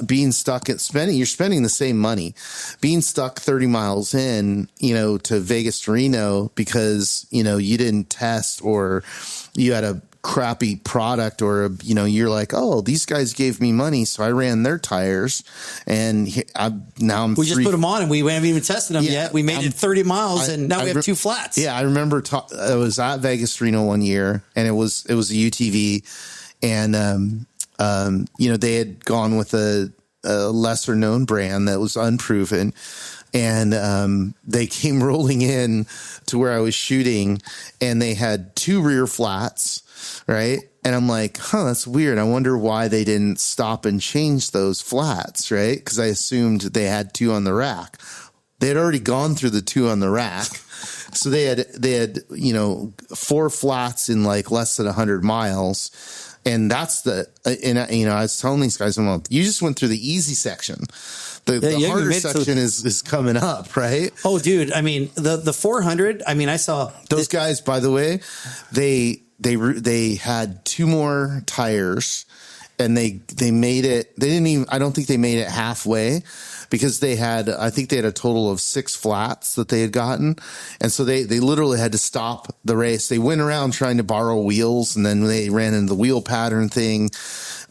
at you're spending the same money, being stuck 30 miles in, to Vegas to Reno because, you didn't test, or you had a crappy product or you're like, oh, these guys gave me money, so I ran their tires, and we just put them on, and we haven't even tested them yet. We made it 30 miles, and now we have two flats. Yeah, I remember I was at Vegas Reno one year, and it was a UTV, and they had gone with a lesser known brand that was unproven. And they came rolling in to where I was shooting, and they had two rear flats, right? And I'm like, that's weird. I wonder why they didn't stop and change those flats, right? Because I assumed they had two on the rack. They had already gone through the two on the rack. So they had four flats in like less than 100 miles. And that's I was telling these guys, I'm like, you just went through the easy section. The harder section is coming up, right? Oh, dude. I mean, the 400, I mean, I saw those guys, by the way, they had two more tires, and they made it. They didn't even, I don't think they made it halfway, because I think they had a total of 6 flats that they had gotten. And so they literally had to stop the race. They went around trying to borrow wheels, and then they ran into the wheel pattern thing.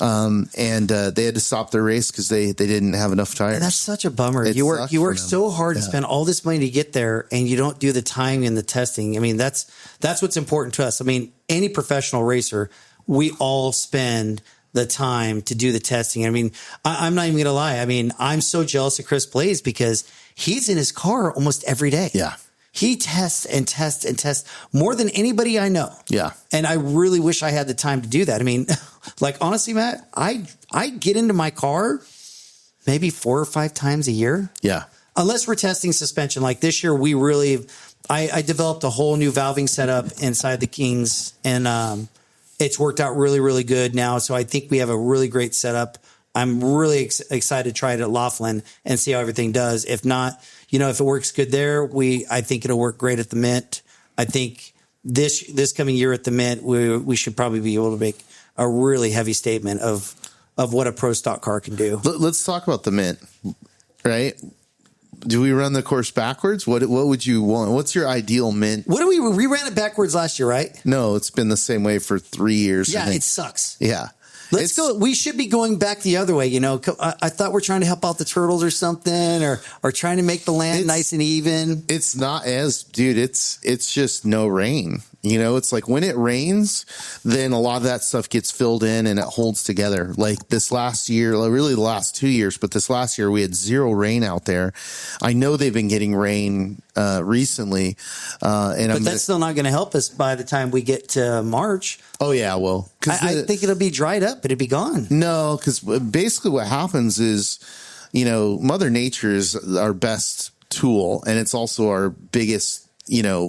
And they had to stop their race because they didn't have enough tires. And that's such a bummer. You work so hard to spend all this money to get there, and you don't do the timing and the testing. I mean, that's what's important to us. I mean, any professional racer, we all spend the time to do the testing. I mean, I'm not even going to lie. I mean, I'm so jealous of Chris Blaze because he's in his car almost every day. Yeah. He tests and tests and tests more than anybody I know. Yeah. And I really wish I had the time to do that. I mean, like, honestly, Matt, I get into my car maybe 4 or 5 times a year. Yeah. Unless we're testing suspension. Like this year, I developed a whole new valving setup inside the Kings, and it's worked out really, really good now. So I think we have a really great setup. I'm really excited to try it at Laughlin and see how everything does. If not, if it works good there, I think it'll work great at the Mint. I think this coming year at the Mint, we should probably be able to make a really heavy statement of what a Pro Stock car can do. Let's talk about the Mint, right? Do we run the course backwards? What would you want? What's your ideal Mint? We ran it backwards last year, right? No, it's been the same way for 3 years. Yeah, it sucks. Yeah. Let's go. We should be going back the other way. I thought we're trying to help out the turtles or something, or trying to make the land nice and even. It's not dude, it's just no rain. It's like when it rains, then a lot of that stuff gets filled in and it holds together. Like this last year, really the last 2 years, but this last year we had 0 rain out there. I know they've been getting rain recently, but that's still not going to help us by the time we get to March. Oh yeah, well, I think it'll be dried up, but it'll be gone. No, because basically what happens is, Mother Nature is our best tool, and it's also our biggest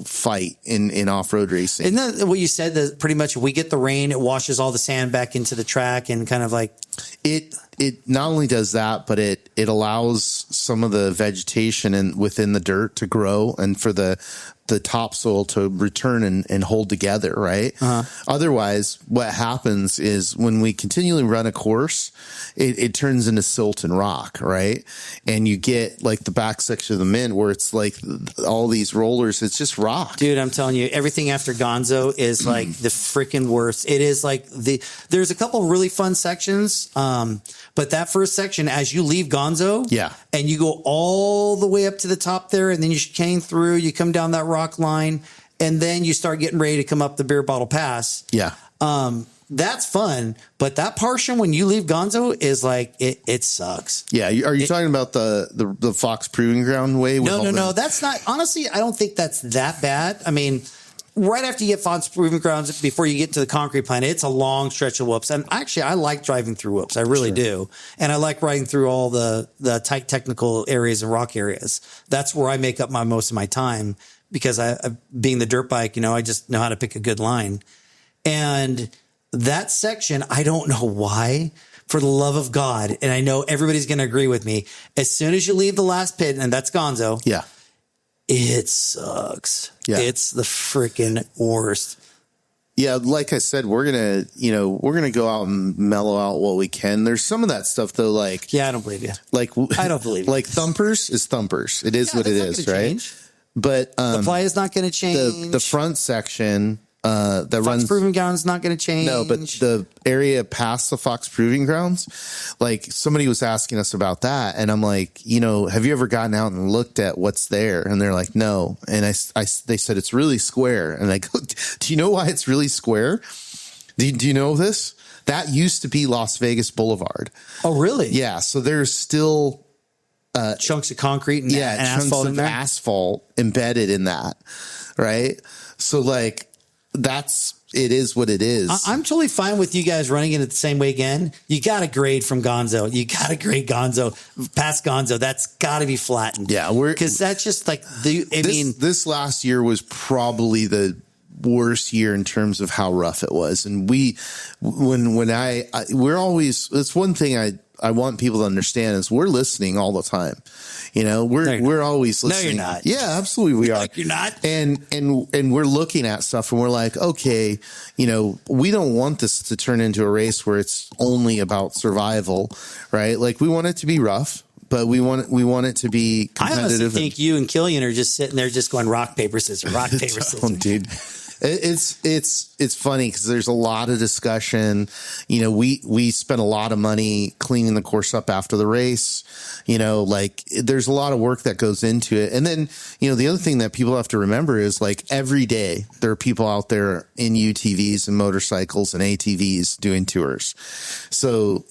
fight in off-road racing. Isn't that what you said? That pretty much if we get the rain, it washes all the sand back into the track, and kind of like it not only does that, but it allows some of the vegetation within the dirt to grow, and for the topsoil to return and hold together, right? Uh-huh. Otherwise, what happens is when we continually run a course, it turns into silt and rock, right? And you get like the back section of the Mint where it's like all these rollers, it's just rock. Dude, I'm telling you, everything after Gonzo is like the freaking worst. It is like there's a couple really fun sections, but that first section, as you leave Gonzo, yeah, and you go all the way up to the top there, and then you chicane through, you come down that rock line, and then you start getting ready to come up the Beer Bottle Pass. Yeah. That's fun, but that portion when you leave Gonzo is like it sucks. Yeah, are you talking about the Fox Proving Ground way? No. That's not. Honestly, I don't think that's that bad. I mean, right after you get Fox Proving Grounds, before you get to the concrete plant, it's a long stretch of whoops. And actually, I like driving through whoops. I really do, and I like riding through all the tight technical areas and rock areas. That's where I make up most of my time because I being the dirt bike, I just know how to pick a good line. And that section, I don't know why, for the love of God, and I know everybody's going to agree with me, as soon as you leave the last pit, and that's Gonzo, yeah, it sucks. Yeah. It's the freaking worst. Yeah, like I said, we're gonna go out and mellow out what we can. There's some of that stuff though, like I don't believe you. Like I don't believe you. Like thumpers is thumpers. It is what it is, right? Change. But the play is not going to change. The front section that runs Proving Ground's not going to change. No, but the area past the Fox Proving Grounds, like somebody was asking us about that. And I'm like, have you ever gotten out and looked at what's there? And they're like, no. And they said, it's really square. And I go, do you know why it's really square? Do you know this? That used to be Las Vegas Boulevard. Oh, really? Yeah. So there's still chunks of concrete and, and chunks asphalt of in there? asphalt embedded in that. Right. So like, it is what it is. I'm totally fine with you guys running it the same way again. You got to grade from Gonzo. You got to grade Gonzo past Gonzo. That's got to be flattened. Yeah. Because that's just like this last year was probably the worst year in terms of how rough it was. And we're always, that's one thing I want people to understand is we're listening all the time. We're always listening. No, you're not. Yeah, absolutely. We are. You're not. And we're looking at stuff and we're like, okay, we don't want this to turn into a race where it's only about survival, right? Like we want it to be rough, but we want it to be competitive. I honestly think you and Killian are just sitting there just going rock, paper, scissors, rock, paper, scissors. Dude. It's funny because there's a lot of discussion. We spent a lot of money cleaning the course up after the race. Like there's a lot of work that goes into it. And then, the other thing that people have to remember is like every day there are people out there in UTVs and motorcycles and ATVs doing tours. So,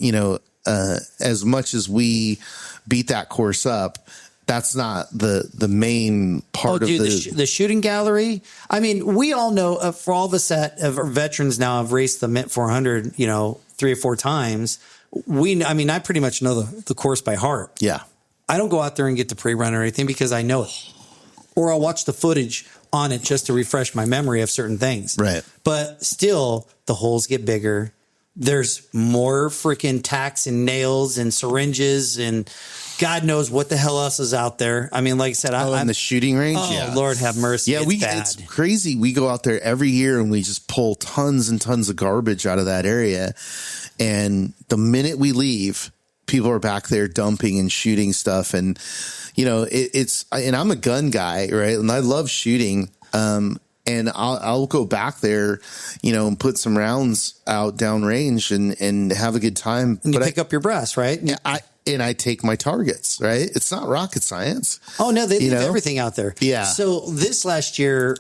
as much as we beat that course up, that's not the main part of the shooting gallery. I mean, we all know for all of us that are veterans now have raced the Mint 400, 3 or 4 times. I pretty much know the course by heart. Yeah. I don't go out there and get the pre-run or anything because I know it. Or I'll watch the footage on it just to refresh my memory of certain things. Right. But still, the holes get bigger. There's more freaking tacks and nails and syringes and God knows what the hell else is out there. I mean, like I said, I'm the shooting range. Oh, yeah. Lord have mercy. Yeah, it's crazy. We go out there every year and we just pull tons and tons of garbage out of that area. And the minute we leave, people are back there dumping and shooting stuff. And, and I'm a gun guy, right? And I love shooting. And I'll go back there, and put some rounds out downrange and have a good time. And you pick up your brass, right? Yeah, I take my targets, right? It's not rocket science. Oh, no, they leave everything out there. Yeah. So this last year,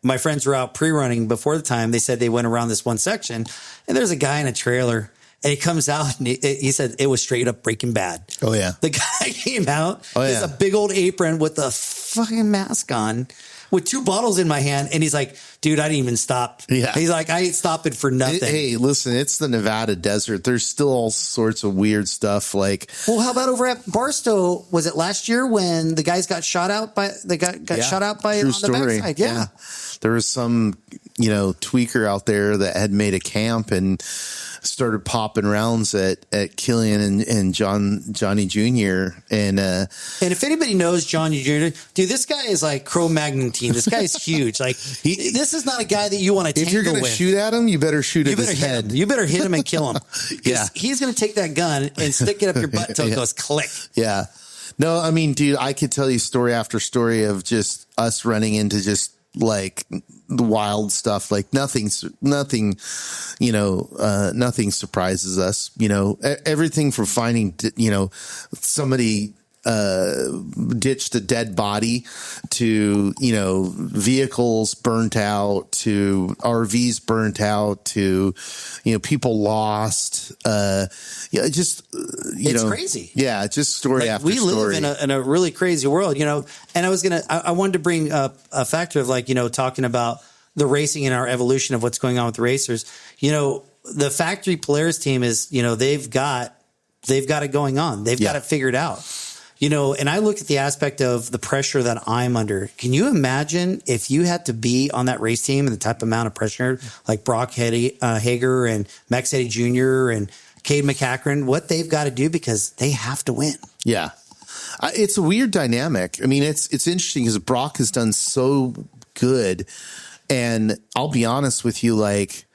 my friends were out pre-running before the time. They said they went around this one section, and there's a guy in a trailer, and he comes out, and he said it was straight up Breaking Bad. Oh, yeah. The guy came out. Oh, yeah. He has a big old apron with a fucking mask on, with 2 bottles in my hand. And he's like, dude, I didn't even stop. Yeah. He's like, I ain't stopping for nothing. Hey, listen, it's the Nevada desert. There's still all sorts of weird stuff. Like, well, how about over at Barstow? Was it last year when the guys got shot out by, shot out by True on story. the backside? Yeah. There was some, tweaker out there that had made a camp and started popping rounds at Killian and Johnny Jr. And if anybody knows Johnny Jr., dude, this guy is like Cro-Magnantine. This guy's huge. Like this is not a guy that you want to tangle with. If you're going to shoot at him, you better shoot at his head. You better hit him and kill him. Yeah. He's going to take that gun and stick it up your butt until it goes click. Yeah. No, I mean, dude, I could tell you story after story of just us running into just like the wild stuff. Like nothing surprises us, everything from finding, somebody ditched a dead body to, vehicles burnt out to RVs burnt out to, people lost, it's crazy. Yeah. Just story after story. We live in a really crazy world, and I wanted to bring up a factor of talking about the racing and our evolution of what's going on with the racers. The factory Polaris team is, they've got it going on. They've got it figured out. And I look at the aspect of the pressure that I'm under. Can you imagine if you had to be on that race team and the type of amount of pressure like Brock Hager and Max Eddy Jr. and Cade McCachran, what they've got to do because they have to win. Yeah. It's a weird dynamic. I mean, it's interesting because Brock has done so good. And I'll be honest with you, like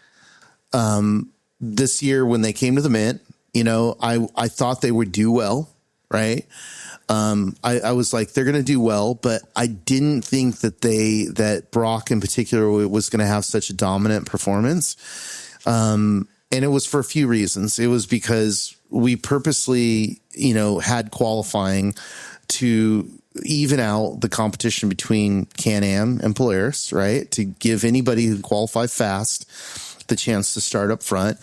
this year when they came to the Mint, I thought they would do well. Right. I was like, they're going to do well, but I didn't think that Brock in particular was going to have such a dominant performance. And it was for a few reasons. It was because we purposely, had qualifying to even out the competition between Can-Am and Polaris, right? To give anybody who qualified fast the chance to start up front.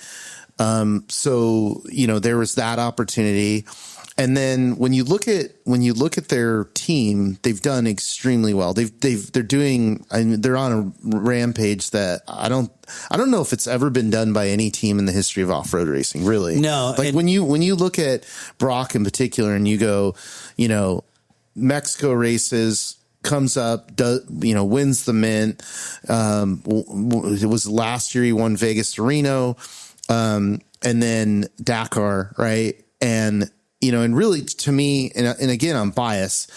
So, there was that opportunity. And then when you look at their team, they've done extremely well. They're on a rampage that I don't know if it's ever been done by any team in the history of off-road racing, really. No. Like when you look at Brock in particular and you go, Mexico races, comes up, wins the Mint. It was last year he won Vegas to Reno, and then Dakar, right? And and really to me, and again, I'm biased,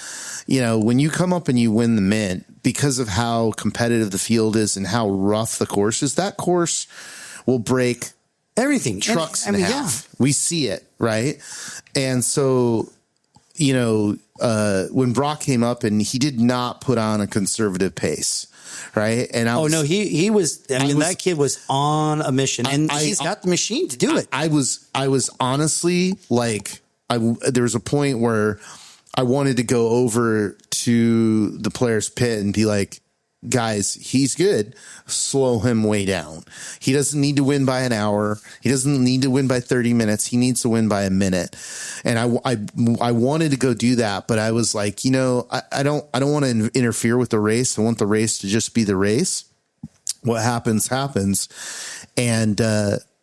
when you come up and you win the Mint, because of how competitive the field is and how rough the course is, that course will break everything, trucks in half. Yeah. We see it, right? And so, when Brock came up and he did not put on a conservative pace, right? And he was. That kid was on a mission, and he's got the machine to do it. I was honestly like, there was a point where I wanted to go over to the player's pit and be like, guys, he's good. Slow him way down. He doesn't need to win by an hour. He doesn't need to win by 30 minutes. He needs to win by a minute. And I wanted to go do that, but I was like, I don't want to interfere with the race. I want the race to just be the race. What happens. And,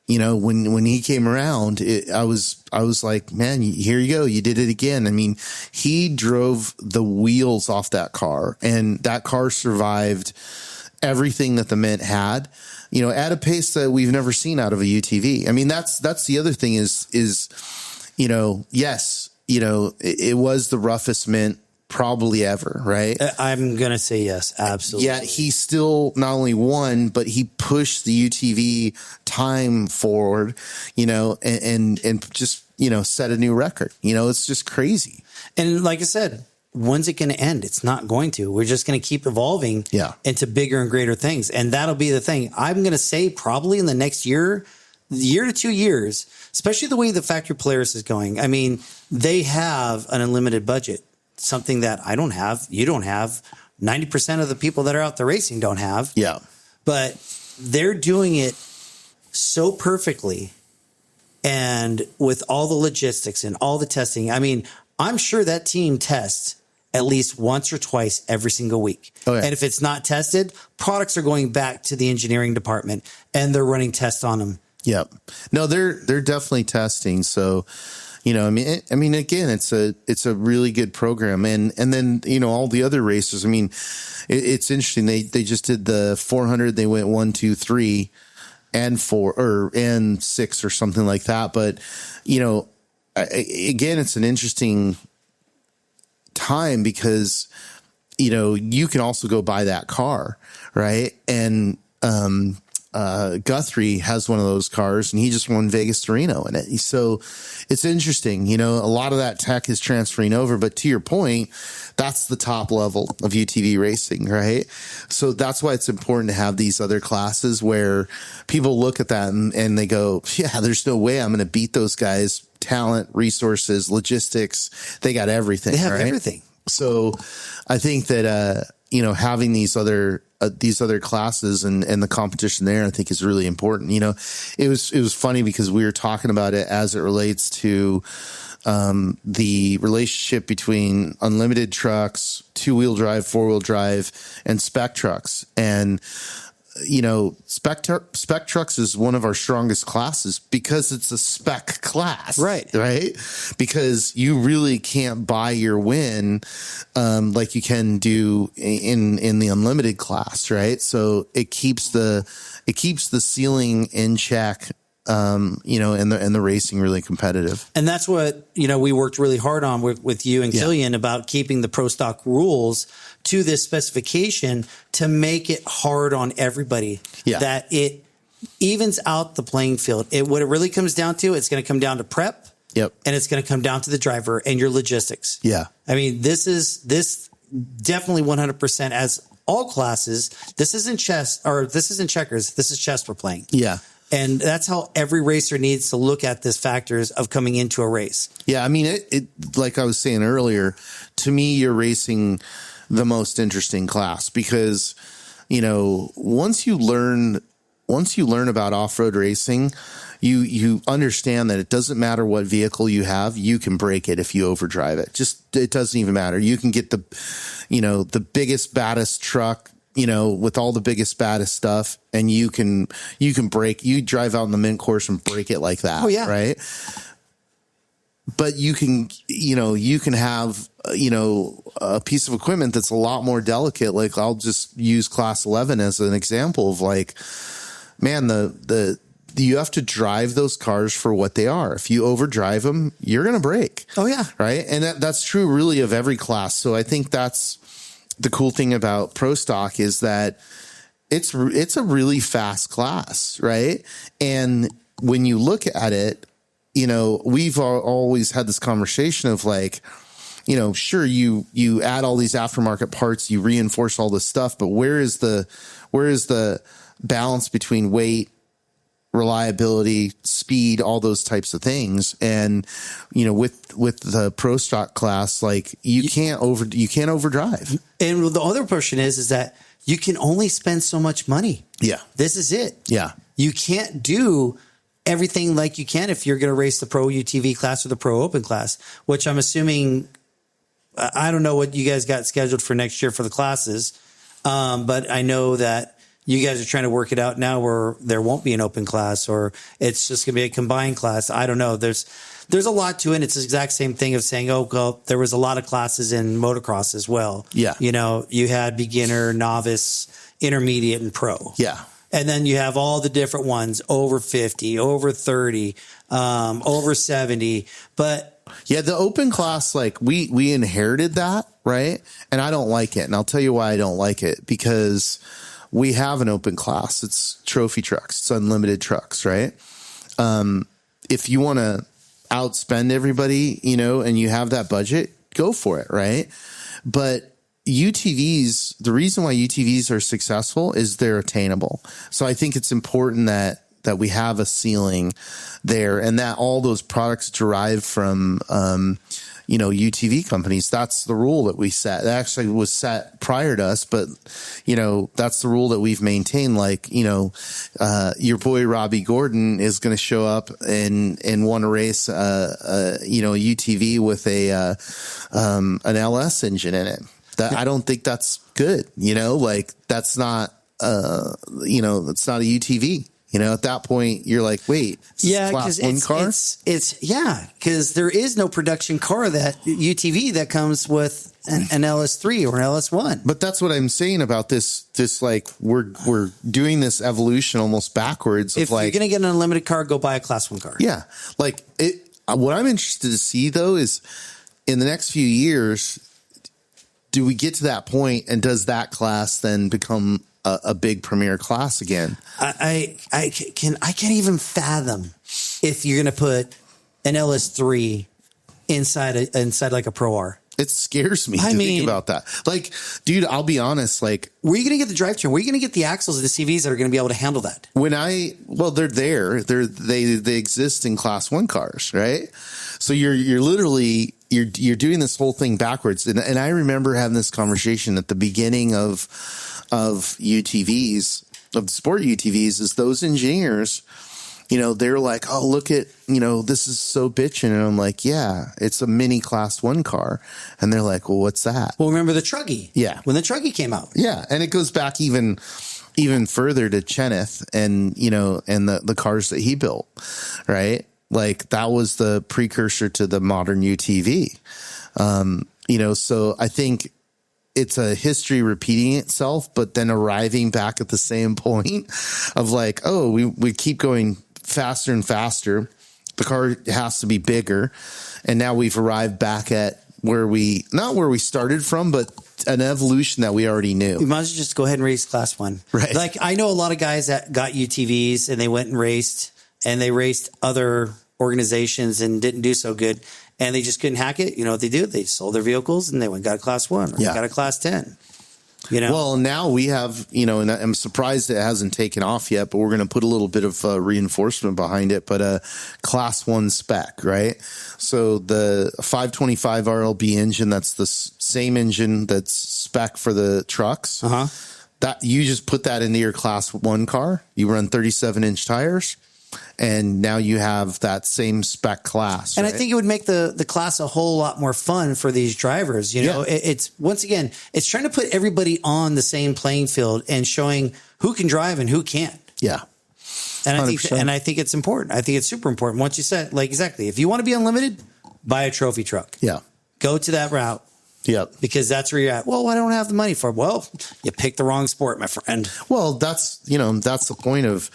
when he came around, I was like, man, here you go. You did it again. I mean, he drove the wheels off that car, and that car survived everything that the Mint had, at a pace that we've never seen out of a UTV. I mean, that's the other thing is, yes, it was the roughest Mint probably ever, right? I'm going to say yes, absolutely. Yeah, he still not only won, but he pushed the UTV time forward, and just, set a new record. It's just crazy. And like I said, when's it going to end? It's not going to. We're just going to keep evolving into bigger and greater things. And that'll be the thing. I'm going to say probably in the next year to 2 years, especially the way the factory Polaris is going. I mean, they have an unlimited budget. Something that I don't have, you don't have, 90% of the people that are out there racing don't have. Yeah. But they're doing it so perfectly and with all the logistics and all the testing. I mean, I'm sure that team tests at least once or twice every single week. Oh, yeah. And if it's not tested, products are going back to the engineering department and they're running tests on them. Yep. No, they're definitely testing. So, I mean, again, it's a really good program. And then, all the other racers, I mean, it's interesting. They just did the 400. They went 1, 2, 3 and 4 and 6 or something like that. But, again, it's an interesting time because, you can also go buy that car. Right. And, Guthrie has one of those cars and he just won Vegas to Reno in it. So it's interesting, a lot of that tech is transferring over, but to your point, that's the top level of UTV racing, right? So that's why it's important to have these other classes where people look at that and they go, yeah, there's no way I'm going to beat those guys. Talent, resources, logistics, they got everything. They have everything. So I think that, having these other classes and the competition there, I think is really important. It was funny because we were talking about it as it relates to, the relationship between unlimited trucks, 2-wheel drive, 4-wheel drive, and spec trucks. And, spec trucks is one of our strongest classes because it's a spec class, right? Because you really can't buy your win, like you can do in the unlimited class, right? So it keeps the ceiling in check, and the racing really competitive. And that's what, we worked really hard on with you and Killian about keeping the Pro Stock rules to this specification to make it hard on everybody, that it evens out the playing field. What it really comes down to, it's going to come down to prep Yep. And it's going to come down to the driver and your logistics. Yeah. I mean, this definitely 100% as all classes. This isn't chess or this isn't checkers. This is chess we're playing. Yeah. And that's how every racer needs to look at this factors of coming into a race. Yeah. I mean, it like I was saying earlier, to me, you're racing the most interesting class because, once you learn about off-road racing, you understand that it doesn't matter what vehicle you have, you can break it if you overdrive it. It doesn't even matter. You can get the biggest, baddest truck, with all the biggest, baddest stuff, and you can drive out on the mint course and break it like that. Oh yeah. Right. But you can have, a piece of equipment that's a lot more delicate. Like I'll just use class 11 as an example of like, man, you have to drive those cars for what they are. If you overdrive them, you're going to break. Oh yeah. Right. And that's true really of every class. So I think that's the cool thing about Pro Stock is that it's a really fast class. Right. And when you look at it, we've always had this conversation of like, sure, you add all these aftermarket parts, you reinforce all this stuff, but where is the balance between weight, reliability, speed, all those types of things? And, with the Pro Stock class, like you can't overdrive. And the other portion is that you can only spend so much money. Yeah. This is it. Yeah. You can't do everything like you can if you're going to race the Pro UTV class or the Pro Open class, which I'm assuming, I don't know what you guys got scheduled for next year for the classes. But I know that you guys are trying to work it out now where there won't be an open class or it's just going to be a combined class. I don't know. There's a lot to it. It's the exact same thing of saying, oh, well, there was a lot of classes in motocross as well. Yeah. You had beginner, novice, intermediate, and pro. Yeah. And then you have all the different ones over 50, over 30, over 70. But yeah, the open class, like we inherited that, right? And I don't like it. And I'll tell you why I don't like it, because we have an open class. It's trophy trucks. It's unlimited trucks, right? If you want to outspend everybody, and you have that budget, go for it, right? But UTVs, the reason why UTVs are successful is they're attainable. So I think it's important that we have a ceiling there and that all those products derive from, UTV companies. That's the rule that we set. That actually was set prior to us, but, that's the rule that we've maintained. Like, your boy Robbie Gordon is going to show up and want to race, a UTV with an LS engine in it. I don't think that's good. Like that's not, that's not a UTV. At that point you're like, wait, class one car? Because there is no production car that UTV that comes with an LS3 or an LS1. But that's what I'm saying about this like we're doing this evolution almost backwards. If you're going to get an unlimited car, go buy a class 1 car. Yeah. Like what I'm interested to see though is in the next few years, do we get to that point and does that class then become a big premier class again? I can't even fathom if you're going to put an LS3 inside like a Pro R. It scares me to think about that. Like, dude, I'll be honest. Like, where are you going to get the drivetrain? Where are you going to get the axles of the CVs that are going to be able to handle that? They're there. They exist in class 1 cars, right? So you're literally you're doing this whole thing backwards. And I remember having this conversation at the beginning of UTVs, of the sport UTVs, is those engineers, they're like, oh, look at, this is so bitchin'. And I'm like, yeah, it's a mini class 1 car. And they're like, well, what's that? Well, remember the Truggy? Yeah. When the Truggy came out. Yeah. And it goes back even further to Cheneth and, and the cars that he built, right? Like that was the precursor to the modern UTV. So I think it's a history repeating itself, but then arriving back at the same point of like, oh, we keep going faster and faster. The car has to be bigger. And now we've arrived back at not where we started from, but an evolution that we already knew. We might as well just go ahead and race class 1. Right. Like I know a lot of guys that got UTVs and they went and raced other organizations and didn't do so good, and they just couldn't hack it. You know what they do? They sold their vehicles and they went got a class 1 or they got a class 10. You know? Well, now we have, you know, and I'm surprised it hasn't taken off yet, but we're going to put a little bit of reinforcement behind it, but a class 1 spec, right? So the 525 RLB engine, that's the same engine that's spec for the trucks. That you just put that into your class 1 car. You run 37-inch tires. And now you have that same spec class. And right? I think it would make the class a whole lot more fun for these drivers. You know, it's once again, it's trying to put everybody on the same playing field and showing who can drive and who can't. Yeah. And I think it's important. I think it's super important. Once you said, like, exactly, if you want to be unlimited, buy a trophy truck. Yeah. Go to that route. Yep. Because that's where you're at. Well, I don't have the money for it. Well, you picked the wrong sport, my friend. Well, that's the point of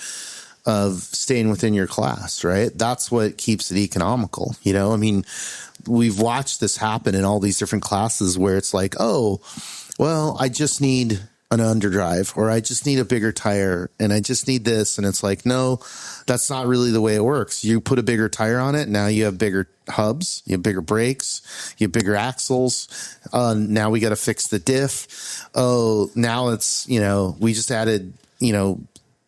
staying within your class, right? That's what keeps it economical. You know, I mean, we've watched this happen in all these different classes where it's like, oh, well, I just need an underdrive, or I just need a bigger tire, and I just need this. And it's like, no, that's not really the way it works. You put a bigger tire on it. Now you have bigger hubs, you have bigger brakes, you have bigger axles. Now we got to fix the diff. Oh, now it's, you know, we just added, you know,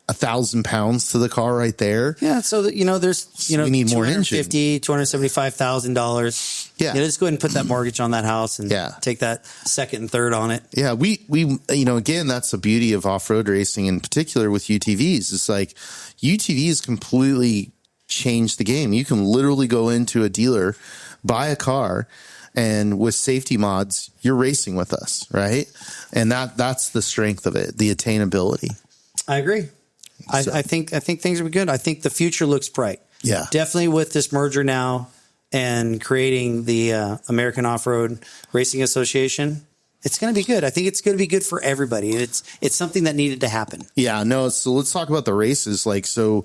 1,000 pounds to the car right there. Yeah. So that, you know, there's, you know, we need more engine. $275,000. Yeah. Let's go ahead and put that mortgage on that house and take that second and third on it. Yeah. We, you know, again, that's the beauty of off-road racing in particular with UTVs. It's like UTVs completely change the game. You can literally go into a dealer, buy a car, and with safety mods, you're racing with us. Right. And that's the strength of it, the attainability. I agree. I think things are good. I think the future looks bright. Yeah, definitely with this merger now and creating the American Off-Road Racing Association. It's going to be good. I think it's going to be good for everybody. It's something that needed to happen. Yeah, no. So let's talk about the races. Like, so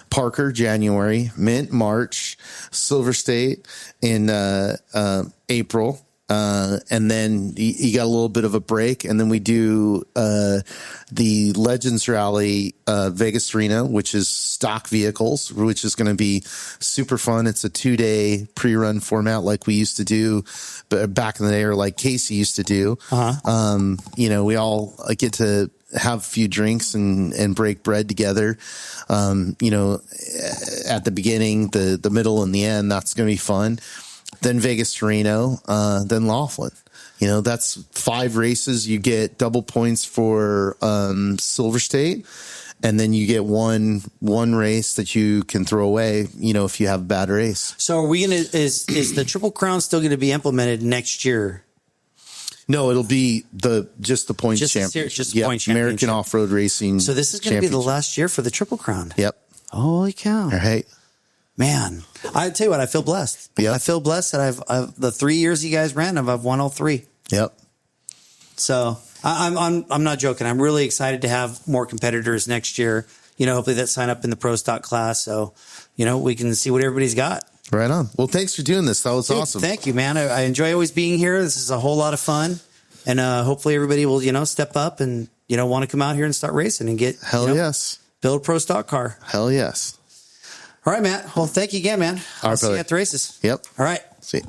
Parker, January, Mint, March, Silver State in April. And then you got a little bit of a break, and then we do the Legends Rally Vegas Reno, which is stock vehicles, which is going to be super fun. It's a 2-day pre-run format like we used to do back in the day, or like Casey used to do. You know, we all get to have a few drinks and break bread together. You know, at the beginning, the middle, and the end. That's going to be fun. Then Vegas to Reno, then Laughlin. You know, that's 5 races. You get double points for Silver State, and then you get one race that you can throw away, you know, if you have a bad race. So are we going to, is the Triple Crown still going to be implemented next year? No, it'll be just the points championship. Just the points championship. American Off-Road Racing. So this is going to be the last year for the Triple Crown. Yep. Holy cow. All right. Man, I tell you what, I feel blessed. Yep. I feel blessed that I've the 3 years you guys ran, I've won all 3. Yep. So I'm not joking. I'm really excited to have more competitors next year. You know, hopefully that sign up in the Pro Stock class, so you know we can see what everybody's got. Right on. Well, thanks for doing this. That was awesome. Thank you, man. I enjoy always being here. This is a whole lot of fun, and hopefully everybody will step up and want to come out here and start racing and get yes, build a Pro Stock car. Hell yes. All right, Matt. Well, thank you again, man. All right, I'll see you at the races. Yep. All right. See you.